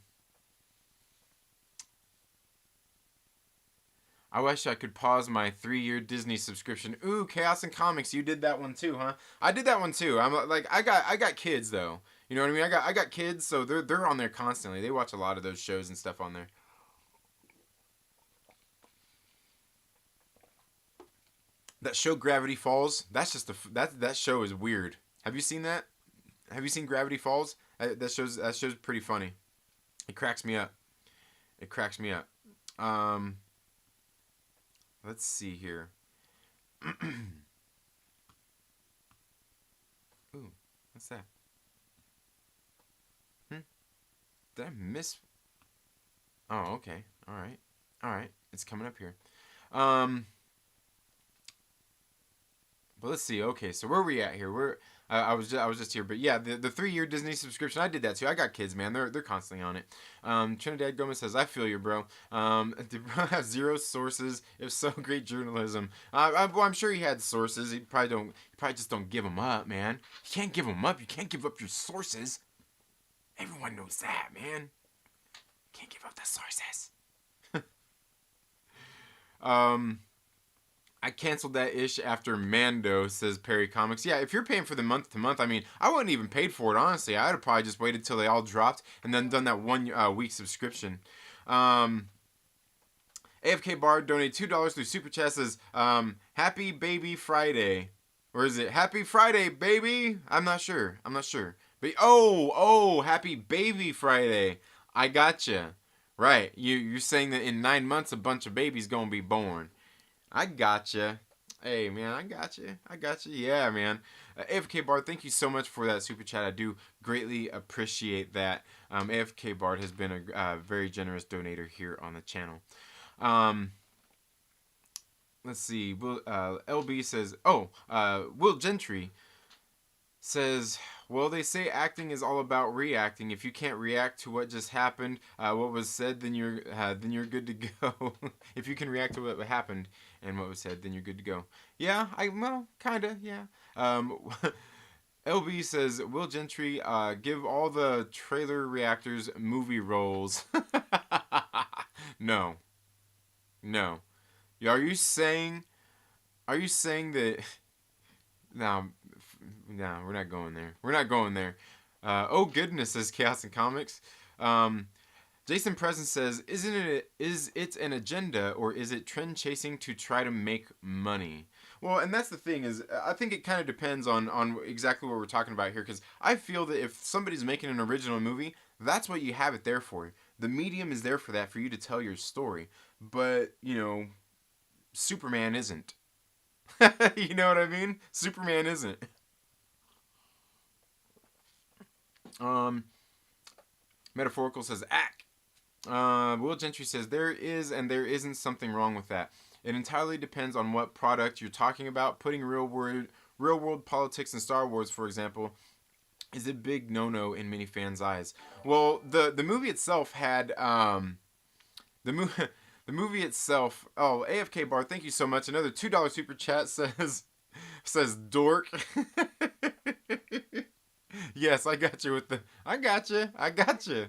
S1: wish I could pause my 3-year Disney subscription. Ooh, Chaos and Comics, you did that one too, huh? I did that one too. I'm like, I got kids though. You know what I mean? I got kids, so they're on there constantly. They watch a lot of those shows and stuff on there. That show Gravity Falls, that's just that show is weird. Have you seen that? Have you seen Gravity Falls? That show's pretty funny. It cracks me up. It cracks me up. Let's see here. Ooh, what's that? Did I miss? Oh, okay. All right. All right. It's coming up here. But let's see. Okay, so where are we at here? I was just here, but yeah, the 3-year Disney subscription, I did that too. I got kids, man. They're constantly on it. Trinidad Gomez says, "I feel you, bro. Did bro have 0 sources? If so, great journalism." Well, I'm sure he had sources. You probably just don't give them up, man. You can't give them up. You can't give up your sources. Everyone knows that, man. Can't give up the sources. I canceled that ish after Mando, says Perry Comics. Yeah, if you're paying for the month to month, I mean, I wouldn't even paid for it, honestly. I'd have probably just waited till they all dropped and then done that 1 week subscription. AFK Bard donated $2 through Super Chat, says, Happy Baby Friday. Or is it Happy Friday, baby? I'm not sure. But, Happy Baby Friday. I gotcha. Right. You're saying that in 9 months a bunch of babies gonna be born. I gotcha. Hey, man, I gotcha. Yeah, man. AFK Bard, thank you so much for that super chat. I do greatly appreciate that. AFK Bard has been a very generous donator here on the channel. Let's see. LB says, Will Gentry says, well, they say acting is all about reacting. If you can't react to what just happened, what was said, then you're good to go. If you can react to what happened and what was said, then you're good to go. Yeah, kinda, yeah. LB says, Will Gentry, give all the trailer reactors movie roles. No. Are you saying that? No, we're not going there. Oh goodness, says Chaos and Comics. Jason Preston says, is it an agenda, or is it trend chasing to try to make money? Well, and that's the thing, is I think it kind of depends on exactly what we're talking about here, because I feel that if somebody's making an original movie, that's what you have it there for. The medium is there for that, for you to tell your story. But, Superman isn't. You know what I mean? Superman isn't. Metaphorical says, ack. Will Gentry says, there is and there isn't something wrong with that. It entirely depends on what product you're talking about. Putting real world politics in Star Wars, for example, is a big no-no in many fans' eyes. Well, the movie itself had the movie the movie itself. Oh, AFK Bar, thank you so much. Another $2 super chat says dork. Yes, I got you with the. I got you. I got you.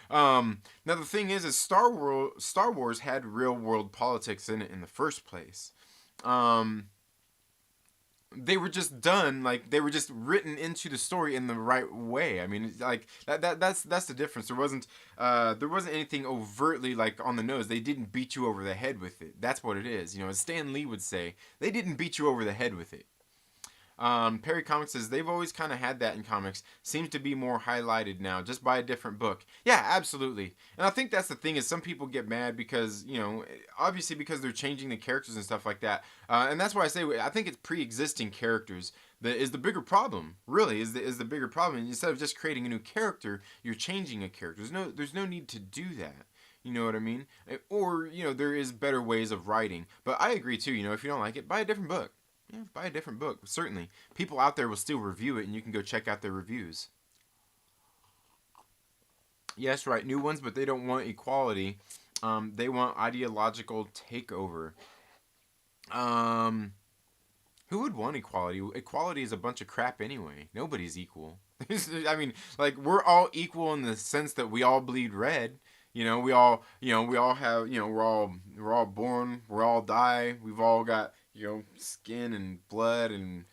S1: Now the thing is Star Wars had real world politics in it in the first place. Um, they were just done like they were just written into the story in the right way. I mean, like that's the difference. There wasn't anything overtly like on the nose. They didn't beat you over the head with it. That's what it is. You know, as Stan Lee would say, they didn't beat you over the head with it. Perry Comics says they've always kind of had that in comics. Seems to be more highlighted now, just by a different book. Yeah, absolutely. And I think that's the thing is some people get mad because obviously because they're changing the characters and stuff like that. And that's why I say I think it's pre-existing characters that is the bigger problem. Really, is the bigger problem. And instead of just creating a new character, you're changing a character. There's no need to do that. You know what I mean? Or there is better ways of writing. But I agree too. If you don't like it, buy a different book. Yeah, buy a different book. Certainly. People out there will still review it, and you can go check out their reviews. Yes, right. New ones, but they don't want equality. They want ideological takeover. Um, who would want equality? Equality is a bunch of crap anyway. Nobody's equal. I mean, like, we're all equal in the sense that we all bleed red. We all have, we're all born, we all die. We've all got, skin and blood and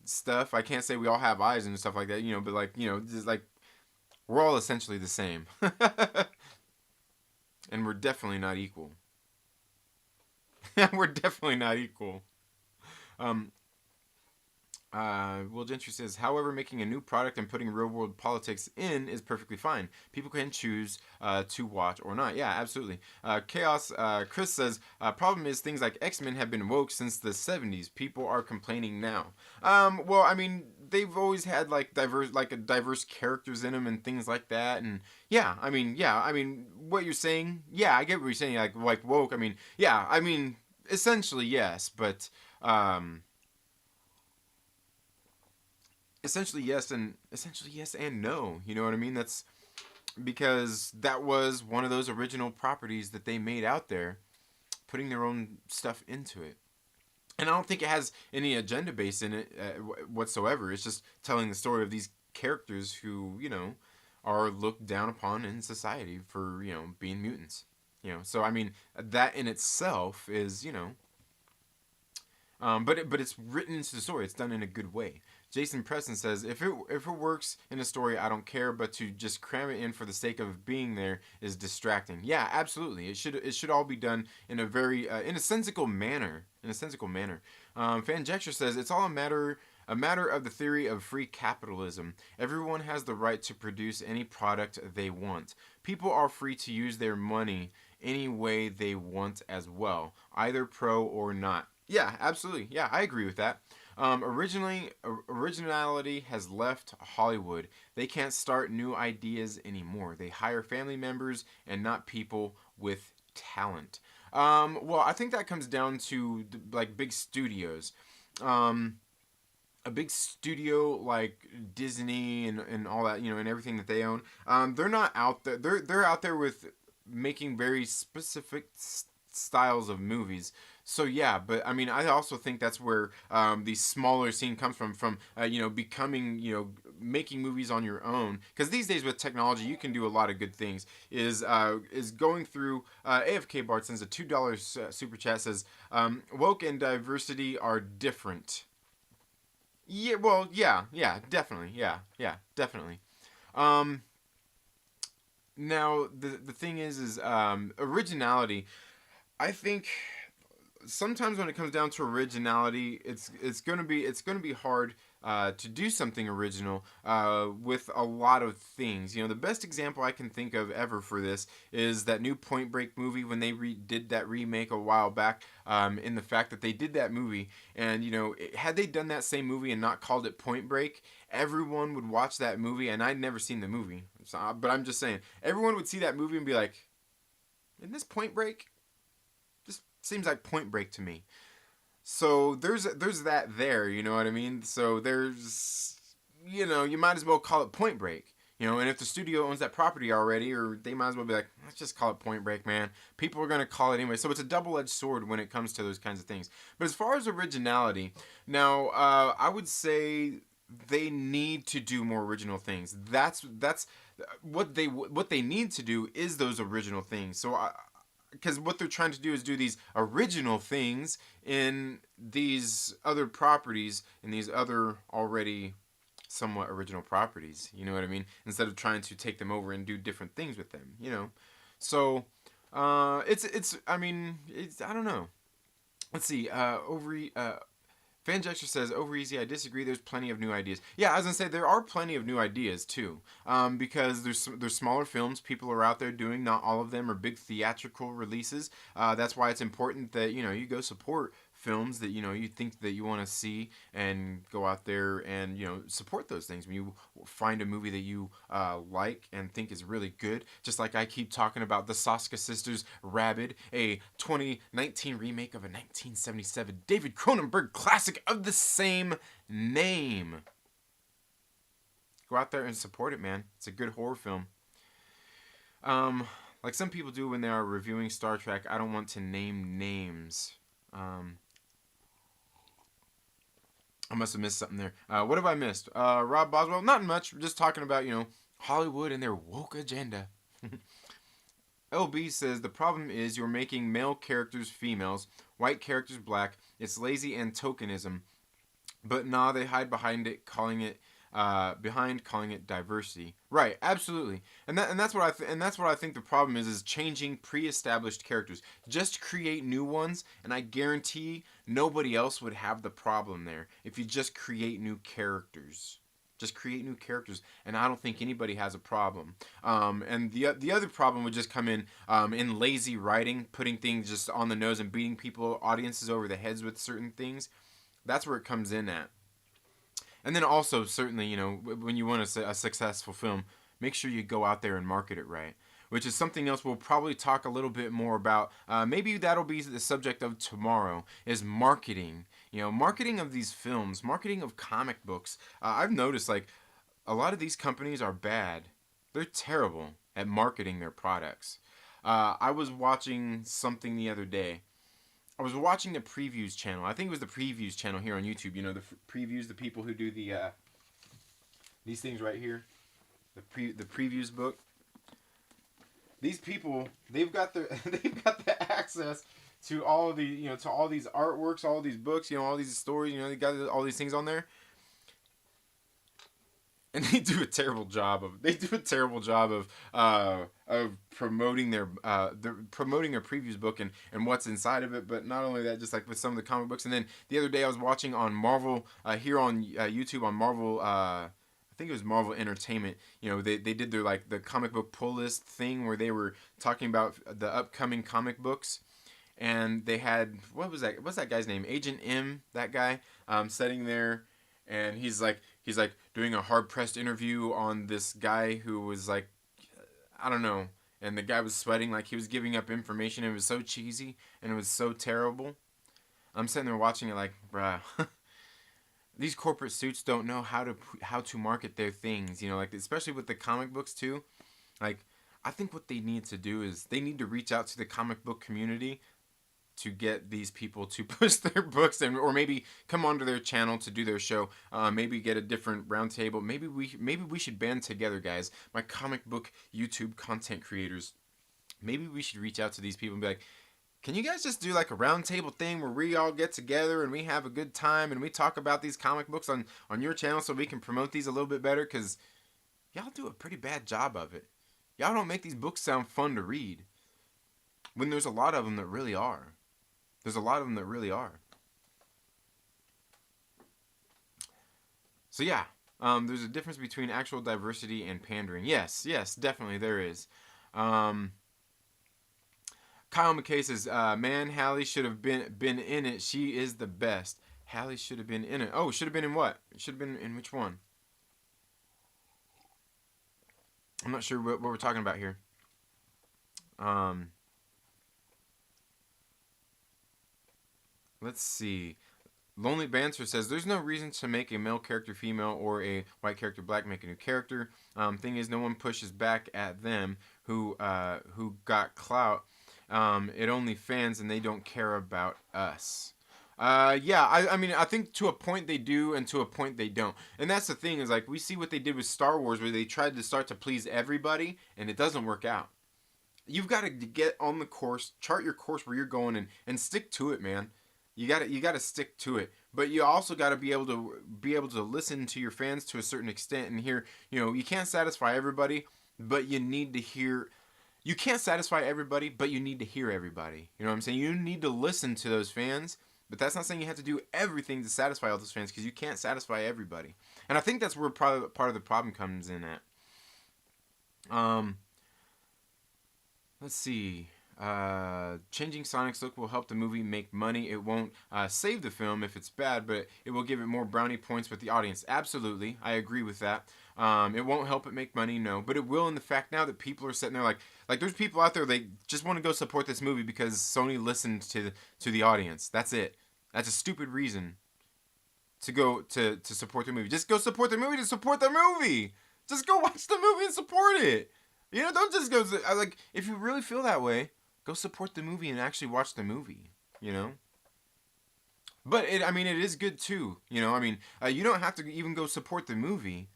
S1: stuff. I can't say we all have eyes and stuff like that, but like, just like we're all essentially the same. And we're definitely not equal. We're definitely not equal. Um, Will Gentry says, however, making a new product and putting real world politics in is perfectly fine. People can choose to watch or not. Yeah, absolutely. Chaos Chris says, problem is things like X-Men have been woke since the 70s. People are complaining now. Well, I mean, they've always had like diverse characters in them and things like that. And yeah, I mean, what you're saying, yeah, I get what you're saying. Like woke. I mean, yeah, I mean, essentially yes, but essentially yes and no. You know what I mean? That's because that was one of those original properties that they made out there, putting their own stuff into it. And I don't think it has any agenda base in it whatsoever. It's just telling the story of these characters who are looked down upon in society for being mutants. So I mean that in itself is but it's written into the story. It's done in a good way. Jason Preston says, if it works in a story, I don't care, but to just cram it in for the sake of being there is distracting. Yeah, absolutely. It should all be done in a very in a sensical manner. Fanjecture says it's all a matter of the theory of free capitalism. Everyone has the right to produce any product they want. People are free to use their money any way they want as well, either pro or not. Yeah, absolutely. Yeah, I agree with that. Originality has left Hollywood. They can't start new ideas anymore. They hire family members and not people with talent. Well, I think that comes down to like big studios. A big studio like Disney and all that, and everything that they own. They're not out there. They're out there with making very specific styles of movies. So yeah, but I mean, I also think that's where the smaller scene comes from becoming, making movies on your own. Because these days with technology, you can do a lot of good things. Is going through AFK Bart sends a $2 super chat says, woke and diversity are different. Yeah, well, yeah, definitely, yeah, definitely. Um, Now the thing is originality. I think sometimes when it comes down to originality, it's gonna be hard to do something original with a lot of things. You know, the best example I can think of ever for this is that new Point Break movie when they did that remake a while back. In the fact that they did that movie, and you know, had they done that same movie and not called it Point Break, everyone would watch that movie. And I'd never seen the movie, so, but I'm just saying, everyone would see that movie and be like, "Isn't this Point Break? This seems like Point Break to me." So there's that there, you know what I mean? So there's, you know, you might as well call it Point Break. You know, and if the studio owns that property already, or they might as well be like, let's just call it Point Break, man. People are gonna call it anyway. So it's a double-edged sword when it comes to those kinds of things. But as far as originality, now I would say they need to do more original things. That's what they need to do is those original things. So because what they're trying to do is do these original things in these other properties, in these other already somewhat original properties. You know what I mean? Instead of trying to take them over and do different things with them. You know, so it's I mean it's I don't know. Let's see. Fanjexter says, over easy, I disagree. There's plenty of new ideas. Yeah, I was going to say, there are plenty of new ideas, too. Because there's smaller films people are out there doing. Not all of them are big theatrical releases. That's why it's important that, you know, you go support films that, you know, you think that you want to see and go out there and, you know, support those things. When you find a movie that you like and think is really good, just like I keep talking about the Soska Sisters' Rabid, a 2019 remake of a 1977 David Cronenberg classic of the same name. Go out there and support it, man. It's a good horror film. Like some people do when they are reviewing Star Trek, I don't want to name names. I must have missed something there. What have I missed? Rob Boswell, not much. We're just talking about, you know, Hollywood and their woke agenda. LB says, the problem is you're making male characters females, white characters black. It's lazy and tokenism. But nah, they hide behind it, calling it diversity. Right, absolutely, and that's what I think the problem is changing pre-established characters. Just create new ones, and I guarantee nobody else would have the problem there if you just create new characters. Just create new characters, and I don't think anybody has a problem. And the other problem would just come in lazy writing, putting things just on the nose and beating audiences over the heads with certain things. That's where it comes in at. And then also, certainly, you know, when you want a successful film, make sure you go out there and market it right. Which is something else we'll probably talk a little bit more about. Maybe that'll be the subject of tomorrow, is marketing. You know, marketing of these films, marketing of comic books. I've noticed, like, a lot of these companies are bad. They're terrible at marketing their products. I was watching something the other day. I was watching the previews channel. I think it was the previews channel here on YouTube. You know, the previews, the people who do these things right here, the previews book. These people, they've got the access to all the, you know, to all these artworks, all these books, you know, all these stories. You know, they got all these things on there. And they do a terrible job of promoting their previews book and what's inside of it. But not only that, just like with some of the comic books. And then the other day I was watching on Marvel here on YouTube on Marvel. I think it was Marvel Entertainment. You know, they did their like the comic book pull list thing where they were talking about the upcoming comic books. And they had, what's that guy's name? Agent M, that guy, sitting there, and he's like doing a hard pressed interview on this guy who was like, I don't know, and the guy was sweating like he was giving up information. It was so cheesy and it was so terrible. I'm sitting there watching it like, bruh, these corporate suits don't know how to market their things. You know, like especially with the comic books too. Like, I think what they need to do is they need to reach out to the comic book community to get these people to post their books or maybe come onto their channel to do their show. Maybe get a different roundtable. Maybe we should band together, guys. My comic book YouTube content creators. Maybe we should reach out to these people and be like, can you guys just do like a roundtable thing where we all get together and we have a good time and we talk about these comic books on your channel so we can promote these a little bit better? Because y'all do a pretty bad job of it. Y'all don't make these books sound fun to read when there's a lot of them that really are. There's a lot of them that really are. So yeah, there's a difference between actual diversity and pandering. Yes, yes, definitely there is. Um, Kyle McKay says, "Man, Hallie should have been in it. She is the best. Hallie should have been in it. Oh, should have been in what? Should have been in which one? I'm not sure what we're talking about here. Um, let's see. Lonely Banter says there's no reason to make a male character female or a white character black. Make a new character. Thing is, no one pushes back at them who got clout. It only fans and they don't care about us. Yeah, I mean, I think to a point they do, and to a point they don't. And that's the thing is like we see what they did with Star Wars, where they tried to start to please everybody, and it doesn't work out. You've got to get on the course, chart your course where you're going, and stick to it, man. You got to stick to it. But you also got to be able to listen to your fans to a certain extent and hear. You can't satisfy everybody, but you need to hear. You can't satisfy everybody, but you need to hear everybody. You know what I'm saying? You need to listen to those fans, but that's not saying you have to do everything to satisfy all those fans, because you can't satisfy everybody. And I think that's where part of the problem comes in at. Um, let's see. Changing Sonic's look will help the movie make money. It won't save the film if it's bad, but it will give it more brownie points with the audience. Absolutely, I agree with that. It won't help it make money, no, but it will in the fact now that people are sitting there like there's people out there, they just want to go support this movie because Sony listened to the audience. That's it. That's a stupid reason to go to support the movie. Just go support the movie to support the movie. Just go watch the movie and support it. Don't just go like if you really feel that way, go support the movie and actually watch the movie. You know. But I mean, it is good too. I mean, you don't have to even go support the movie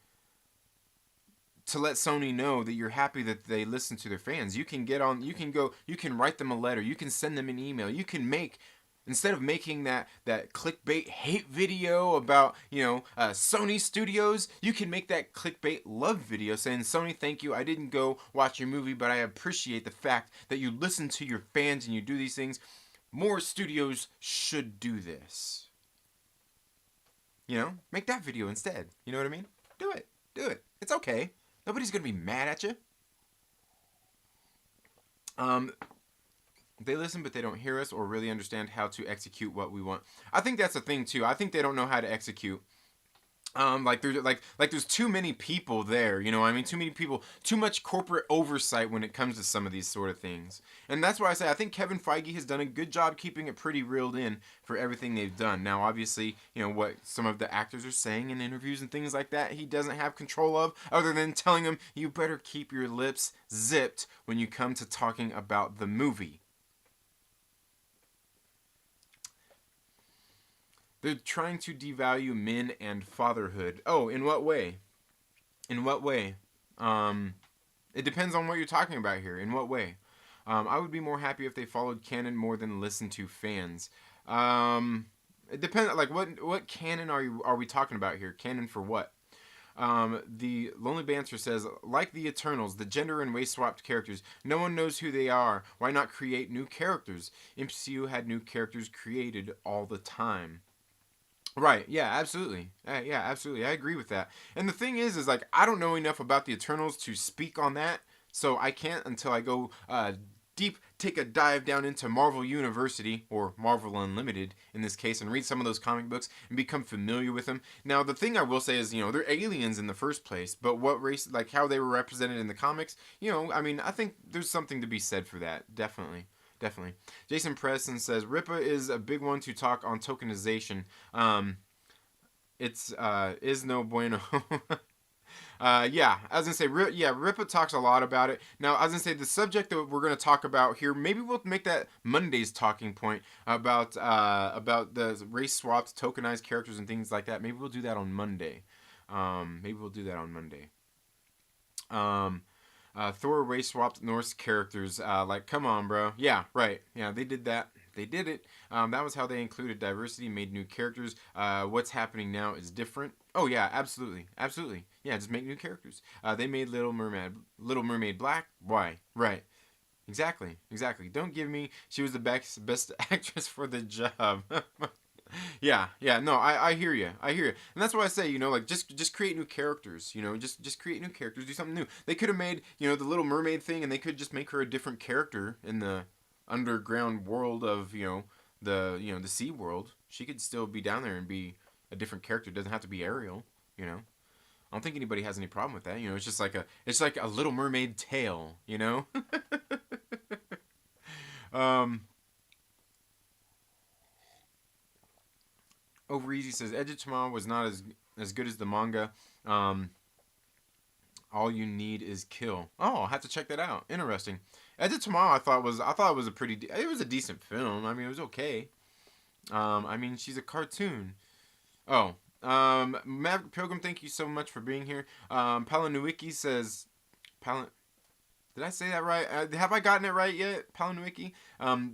S1: to let Sony know that you're happy that they listen to their fans. You can get on. You can write them a letter. You can send them an email. You can make. Instead of making that clickbait hate video about Sony Studios, you can make that clickbait love video saying, Sony, thank you. I didn't go watch your movie, but I appreciate the fact that you listen to your fans and you do these things. More studios should do this. Make that video instead. You know what I mean? Do it. Do it. It's okay. Nobody's gonna be mad at you. They listen, but they don't hear us or really understand how to execute what we want. I think that's the thing too. I think they don't know how to execute. There's too many people there. I mean, too many people, too much corporate oversight when it comes to some of these sort of things. And that's why I say I think Kevin Feige has done a good job keeping it pretty reeled in for everything they've done. Now, obviously, what some of the actors are saying in interviews and things like that, he doesn't have control of, other than telling them, you better keep your lips zipped when you come to talking about the movie. They're trying to devalue men and fatherhood. Oh, in what way? In what way? It depends on what you're talking about here. In what way? I would be more happy if they followed canon more than listened to fans. It depends. Like what canon are we talking about here? Canon for what? The Lonely Banter says, like the Eternals, the gender and race swapped characters, no one knows who they are. Why not create new characters? MCU had new characters created all the time. Right. Yeah. Absolutely. Yeah. Absolutely. I agree with that. And the thing is like I don't know enough about the Eternals to speak on that, so I can't until I go take a dive down into Marvel University or Marvel Unlimited in this case and read some of those comic books and become familiar with them. Now, the thing I will say is, they're aliens in the first place, but what race, like how they were represented in the comics, I mean, I think there's something to be said for that. Definitely. Definitely. Jason Preston says, Ripa is a big one to talk on tokenization. It's is no bueno. Yeah, I was gonna say, Ripa talks a lot about it. Now, I was gonna say the subject that we're gonna talk about here, maybe we'll make that Monday's talking point about the race swaps, tokenized characters, and things like that. Maybe we'll do that on Monday. Thor race swapped Norse characters. Come on, bro. Yeah, right. Yeah, they did that. They did it. That was how they included diversity, made new characters. What's happening now is different. Oh yeah, absolutely, absolutely. Yeah, just make new characters. They made Little Mermaid black. Why? Right. Exactly. Don't give me. She was the best actress for the job. Yeah, yeah, no, I hear you, I hear you, and that's why I say, like just create new characters, just create new characters, do something new. They could have made, the Little Mermaid thing, and they could just make her a different character in the underground world of, the sea world. She could still be down there and be a different character. It doesn't have to be Ariel, you know. I don't think anybody has any problem with that. It's like a Little Mermaid tale, um, Over Easy says Edge of Tomorrow was not as good as the manga. Um, all you need is kill. Oh, I'll have to check that out. Interesting. Edge of Tomorrow, I thought it was it was a decent film. I mean, it was okay. I mean, she's a cartoon. Oh, Maverick Pilgrim, thank you so much for being here. Palanowiki says, did I say that right? Have I gotten it right yet, Palanowiki?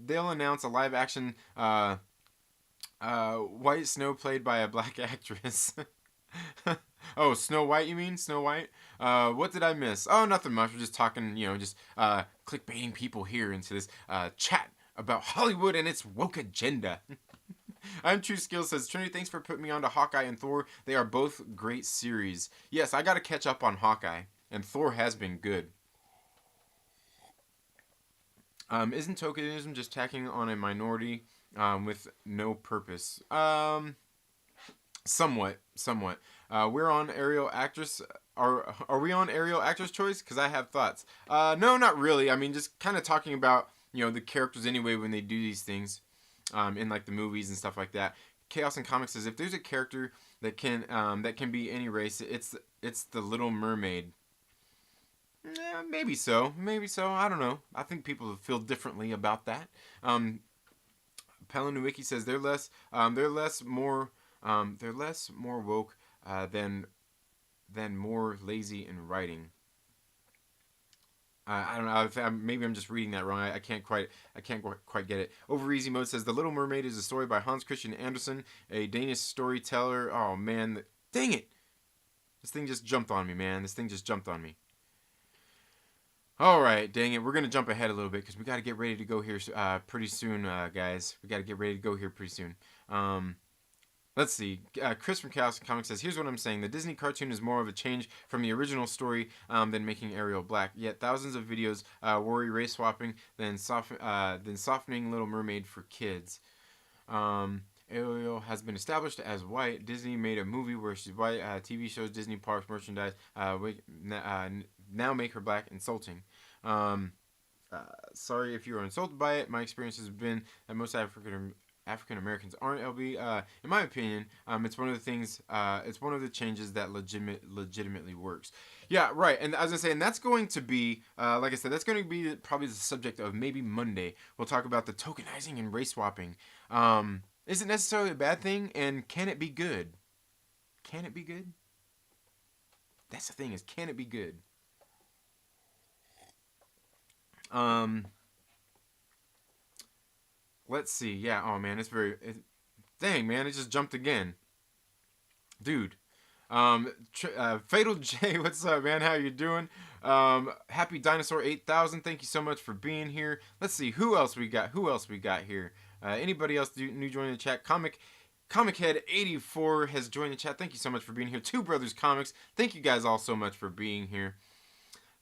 S1: They'll announce a live action White Snow played by a black actress. Oh, Snow White, you mean? Snow White? What did I miss? Oh, nothing much. We're just talking, just clickbaiting people here into this chat about Hollywood and its woke agenda. I'm True Skill says, Trinity, thanks for putting me on to Hawkeye and Thor. They are both great series. Yes, I got to catch up on Hawkeye, and Thor has been good. Isn't tokenism just tacking on a minority with no purpose? Somewhat. We're on Ariel actress. Are we on Ariel actress choice? Because I have thoughts. No, not really. I mean, just kind of talking about the characters anyway when they do these things, in like the movies and stuff like that. Chaos in Comics says if there's a character that can be any race, it's the Little Mermaid. Maybe so. I don't know. I think people feel differently about that. Palanowiki says they're less more woke than more lazy in writing. I don't know. Maybe I'm just reading that wrong. I can't quite get it. Over Easy Mode says The Little Mermaid is a story by Hans Christian Andersen, a Danish storyteller. Oh man, dang it! This thing just jumped on me, man. All right, dang it. We're going to jump ahead a little bit because we got to get ready to go here pretty soon, guys. We got to get ready to go here pretty soon. Let's see. Chris from Chaos Comics says, here's what I'm saying. The Disney cartoon is more of a change from the original story than making Ariel black. Yet thousands of videos worry race swapping than softening Little Mermaid for kids. Ariel has been established as white. Disney made a movie where she's white. TV shows, Disney parks, merchandise now make her black. Insulting. Sorry if you were insulted by it. My experience has been that most African Americans aren't LB. In my opinion, it's one of the things. It's one of the changes that legitimately works. Yeah, right. And as I say, and that's going to be, like I said, that's going to be probably the subject of maybe Monday. We'll talk about the tokenizing and race swapping. Is it necessarily a bad thing? And can it be good? Can it be good? That's the thing, is can it be good? Let's see. Yeah. Oh man, dang man, it just jumped again, dude. Fatal J, what's up, man? How you doing? Happy Dinosaur 8000, thank you so much for being here. Let's see who else we got here. Anybody else new joining the chat? Comic Head 84 has joined the chat. Thank you so much for being here. Two Brothers Comics, thank you guys all so much for being here.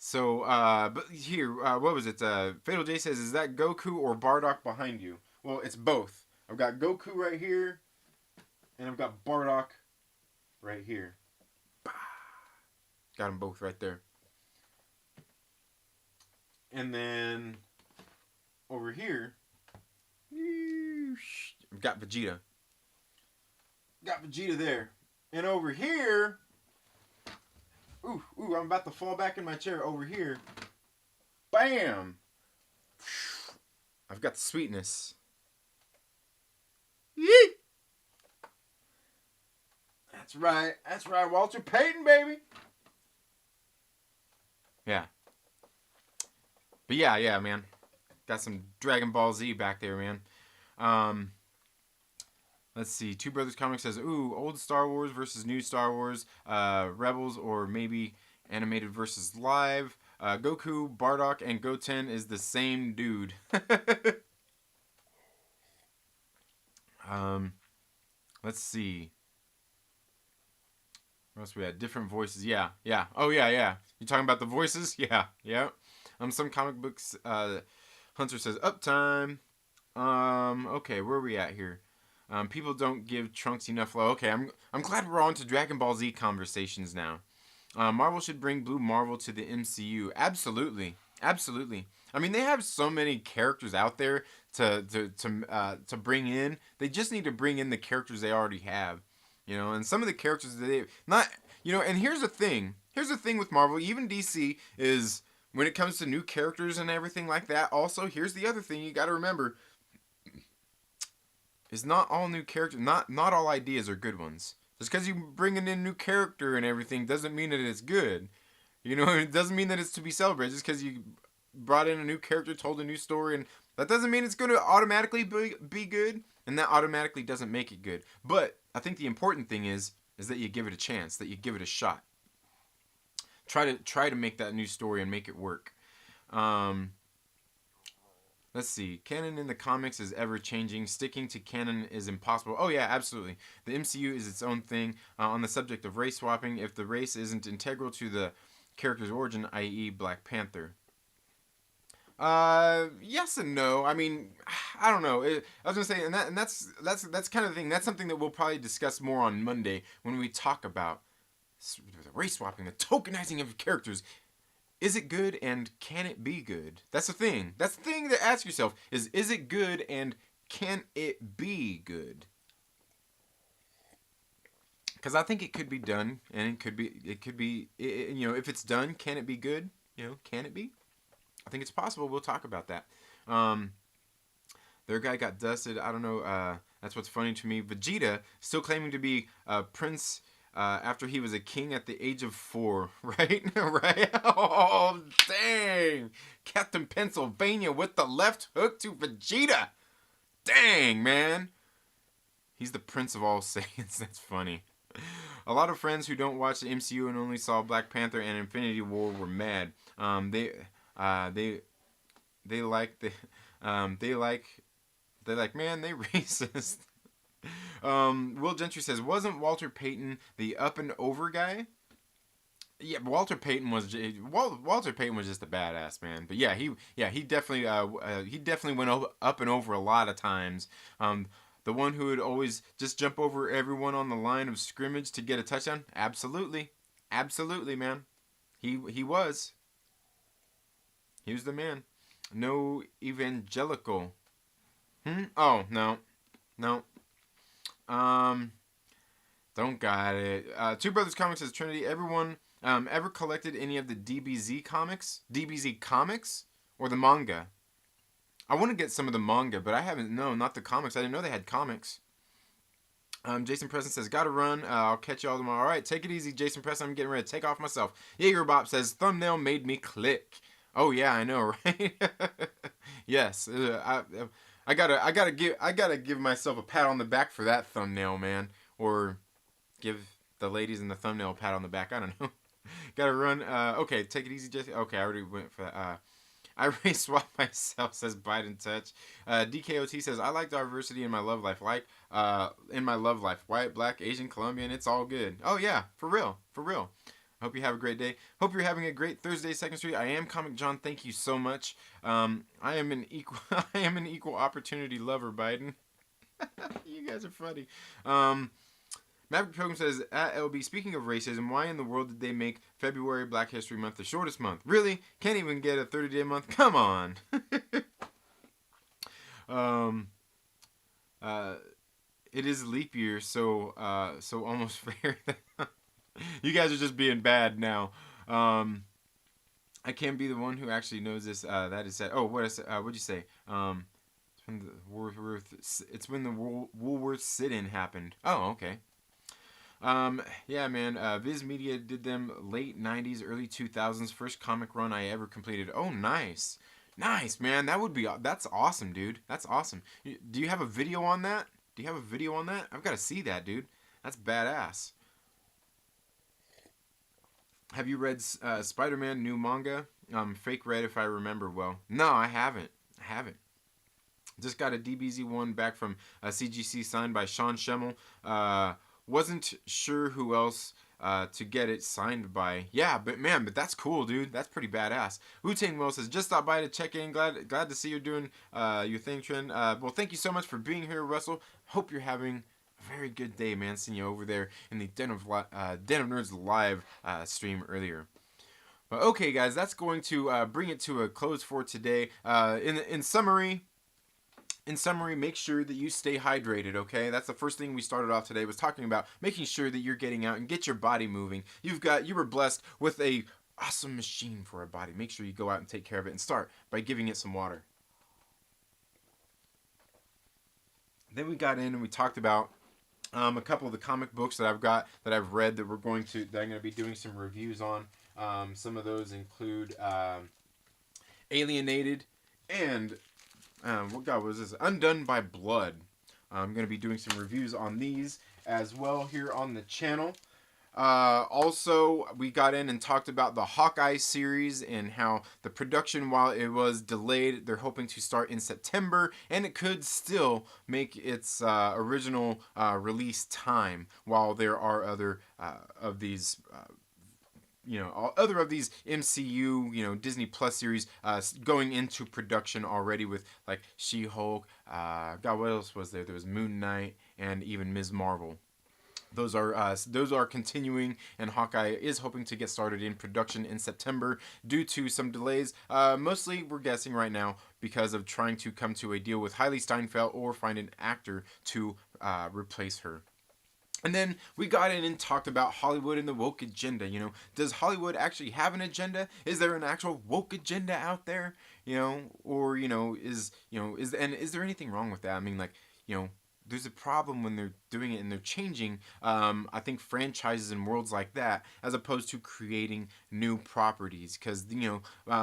S1: So, but here, what was it? Fatal J says, is that Goku or Bardock behind you? Well, it's both. I've got Goku right here, and I've got Bardock right here. Got them both right there. And then, over here, I've got Vegeta. Got Vegeta there. And over here, ooh, I'm about to fall back in my chair. Over here, bam! I've got the sweetness. Yee! That's right, Walter Payton, baby! Yeah. But yeah, man. Got some Dragon Ball Z back there, man. Let's see. Two Brothers Comics says, ooh, old Star Wars versus new Star Wars, Rebels, or maybe animated versus live. Goku, Bardock, and Goten is the same dude. Let's see. What else we had? Different voices. Yeah, yeah. Oh yeah, yeah. You talking about the voices? Yeah, yeah. Some comic books. Hunter says uptime. Okay, where are we at here? People don't give Trunks enough love. Okay, I'm glad we're on to Dragon Ball Z conversations now. Marvel should bring Blue Marvel to the MCU. Absolutely, absolutely. I mean, they have so many characters out there to bring in. They just need to bring in the characters they already have, you know. And some of the characters that they not, you know. And here's the thing. Here's the thing with Marvel, even DC is when it comes to new characters and everything like that. Also, here's the other thing you got to remember: is not all new characters, not all ideas are good ones. Just because you bring in a new character and everything doesn't mean that it's good. You know, it doesn't mean that it's to be celebrated. Just because you brought in a new character, told a new story, and that doesn't mean it's going to automatically be good, and that automatically doesn't make it good. But I think the important thing is that you give it a chance, that you give it a shot. Try to make that new story and make it work. Um, Let's see. Canon in the comics is ever changing. Sticking to canon is impossible. Oh yeah, absolutely. The MCU is its own thing. On the subject of race swapping, if the race isn't integral to the character's origin, i.e., Black Panther. Yes and no. I mean, I don't know. I was gonna say, and that's kind of the thing. That's something that we'll probably discuss more on Monday when we talk about race swapping, the tokenizing of characters. Is it good and can it be good? That's the thing. That's the thing to ask yourself is it good and can it be good? Because I think it could be done and you know, if it's done, can it be good? You know, can it be? I think it's possible. We'll talk about that. Um, their guy got dusted. I don't know. That's what's funny to me. Vegeta still claiming to be Prince after he was a king at the age of 4, right? Right? Oh, dang. Captain Pennsylvania with the left hook to Vegeta. Dang, man. He's the prince of all Saiyans. That's funny. A lot of friends who don't watch the MCU and only saw Black Panther and Infinity War were mad. Uh, they, they like, they, they like, man, they racist. Will Gentry says, wasn't Walter Payton the up and over guy? Yeah, Walter Payton was just a badass man. But yeah, he definitely went up and over a lot of times. The one who would always just jump over everyone on the line of scrimmage to get a touchdown. Absolutely, absolutely, man. He was the man. No evangelical. Oh no, no. Um, don't got it. Two Brothers Comics says Trinity. Everyone ever collected any of the DBZ comics? DBZ comics or the manga? I want to get some of the manga, but I haven't. No, not the comics. I didn't know they had comics. Jason Preston says, gotta run. I'll catch y'all tomorrow. All right, take it easy, Jason Preston. I'm getting ready to take off myself. Jaeger Bop says, thumbnail made me click. Oh yeah, I know, right? Yes, I gotta give myself a pat on the back for that thumbnail, man. Or give the ladies in the thumbnail a pat on the back. I don't know. Gotta run. Okay, take it easy, Jesse. Okay, I already went for that. I race swap myself, says Biden Touch. DKOT says, I like diversity in my love life. In my love life. White, black, Asian, Colombian, it's all good. Oh, yeah, for real. For real. Hope you have a great day. Hope you're having a great Thursday, 2nd Street. I am Comic John. Thank you so much. I am an equal opportunity lover, Biden. You guys are funny. Maverick Pilgrim says, at LB, speaking of racism, why in the world did they make February Black History Month the shortest month? Really? Can't even get a 30-day month? Come on. It is leap year, so almost fair. You guys are just being bad now. I can't be the one who actually knows this. That is said. Oh, what'd you say? It's when the Woolworth sit-in happened. Oh, okay. Yeah, man. Viz Media did them late 90s, early 2000s. First comic run I ever completed. Oh, nice. Nice, man. That's awesome, dude. That's awesome. Do you have a video on that? I've got to see that, dude. That's badass. Have you read Spider-Man new manga? Fake Red, if I remember well. No, I haven't. Just got a DBZ one back from CGC signed by Sean Schemmel. Wasn't sure who else to get it signed by. Yeah, but man, but that's cool, dude. That's pretty badass. Wu-Tang Will says, just stopped by to check in. Glad to see you're doing your thing, Trent. Well, thank you so much for being here, Russell. Hope you're having a very good day, man. Seeing you over there in the Den of Nerds live stream earlier. But okay, guys, that's going to bring it to a close for today. In summary, make sure that you stay hydrated, okay? That's the first thing we started off today, was talking about making sure that you're getting out and get your body moving. You were blessed with a awesome machine for a body. Make sure you go out and take care of it, and start by giving it some water. Then we got in and we talked about a couple of the comic books that I've read that I'm going to be doing some reviews on. Some of those include Alienated and what was this? Undone by Blood. I'm going to be doing some reviews on these as well here on the channel. Also, we got in and talked about the Hawkeye series and how the production, while it was delayed, they're hoping to start in September, and it could still make its original release time, while there are other of these other of these MCU, Disney Plus series going into production already, with like She-Hulk, God, what else was there? There was Moon Knight and even Ms. Marvel. Those are continuing, and Hawkeye is hoping to get started in production in September due to some delays. Mostly, we're guessing right now because of trying to come to a deal with Hailey Steinfeld or find an actor to replace her. And then we got in and talked about Hollywood and the woke agenda. Does Hollywood actually have an agenda? Is there an actual woke agenda out there? Or is there anything wrong with that? I mean, there's a problem when they're doing it and they're changing, I think, franchises and worlds like that, as opposed to creating new properties. Because,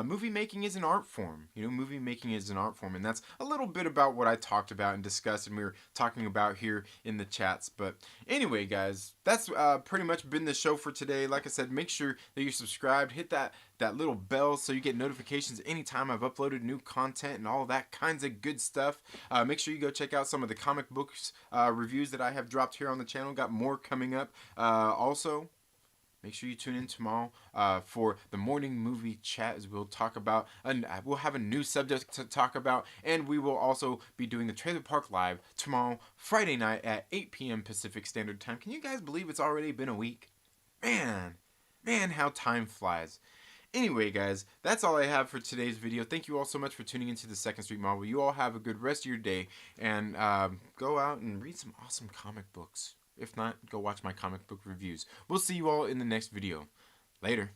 S1: movie making is an art form. Movie making is an art form. And that's a little bit about what I talked about and discussed and we were talking about here in the chats. But anyway, guys, that's pretty much been the show for today. Like I said, make sure that you're subscribed. Hit that little bell so you get notifications anytime I've uploaded new content and all that kinds of good stuff. Make sure you go check out some of the comic books reviews that I have dropped here on the channel. Got more coming up. Also, make sure you tune in tomorrow for the morning movie chat, as we'll talk about, and we'll have a new subject to talk about, and we will also be doing the Trailer Park Live tomorrow, Friday night at 8 p.m. Pacific Standard Time. Can you guys believe it's already been a week? Man, how time flies. Anyway, guys, that's all I have for today's video. Thank you all so much for tuning into the 2nd Street Marvel. You all have a good rest of your day, and go out and read some awesome comic books. If not, go watch my comic book reviews. We'll see you all in the next video. Later.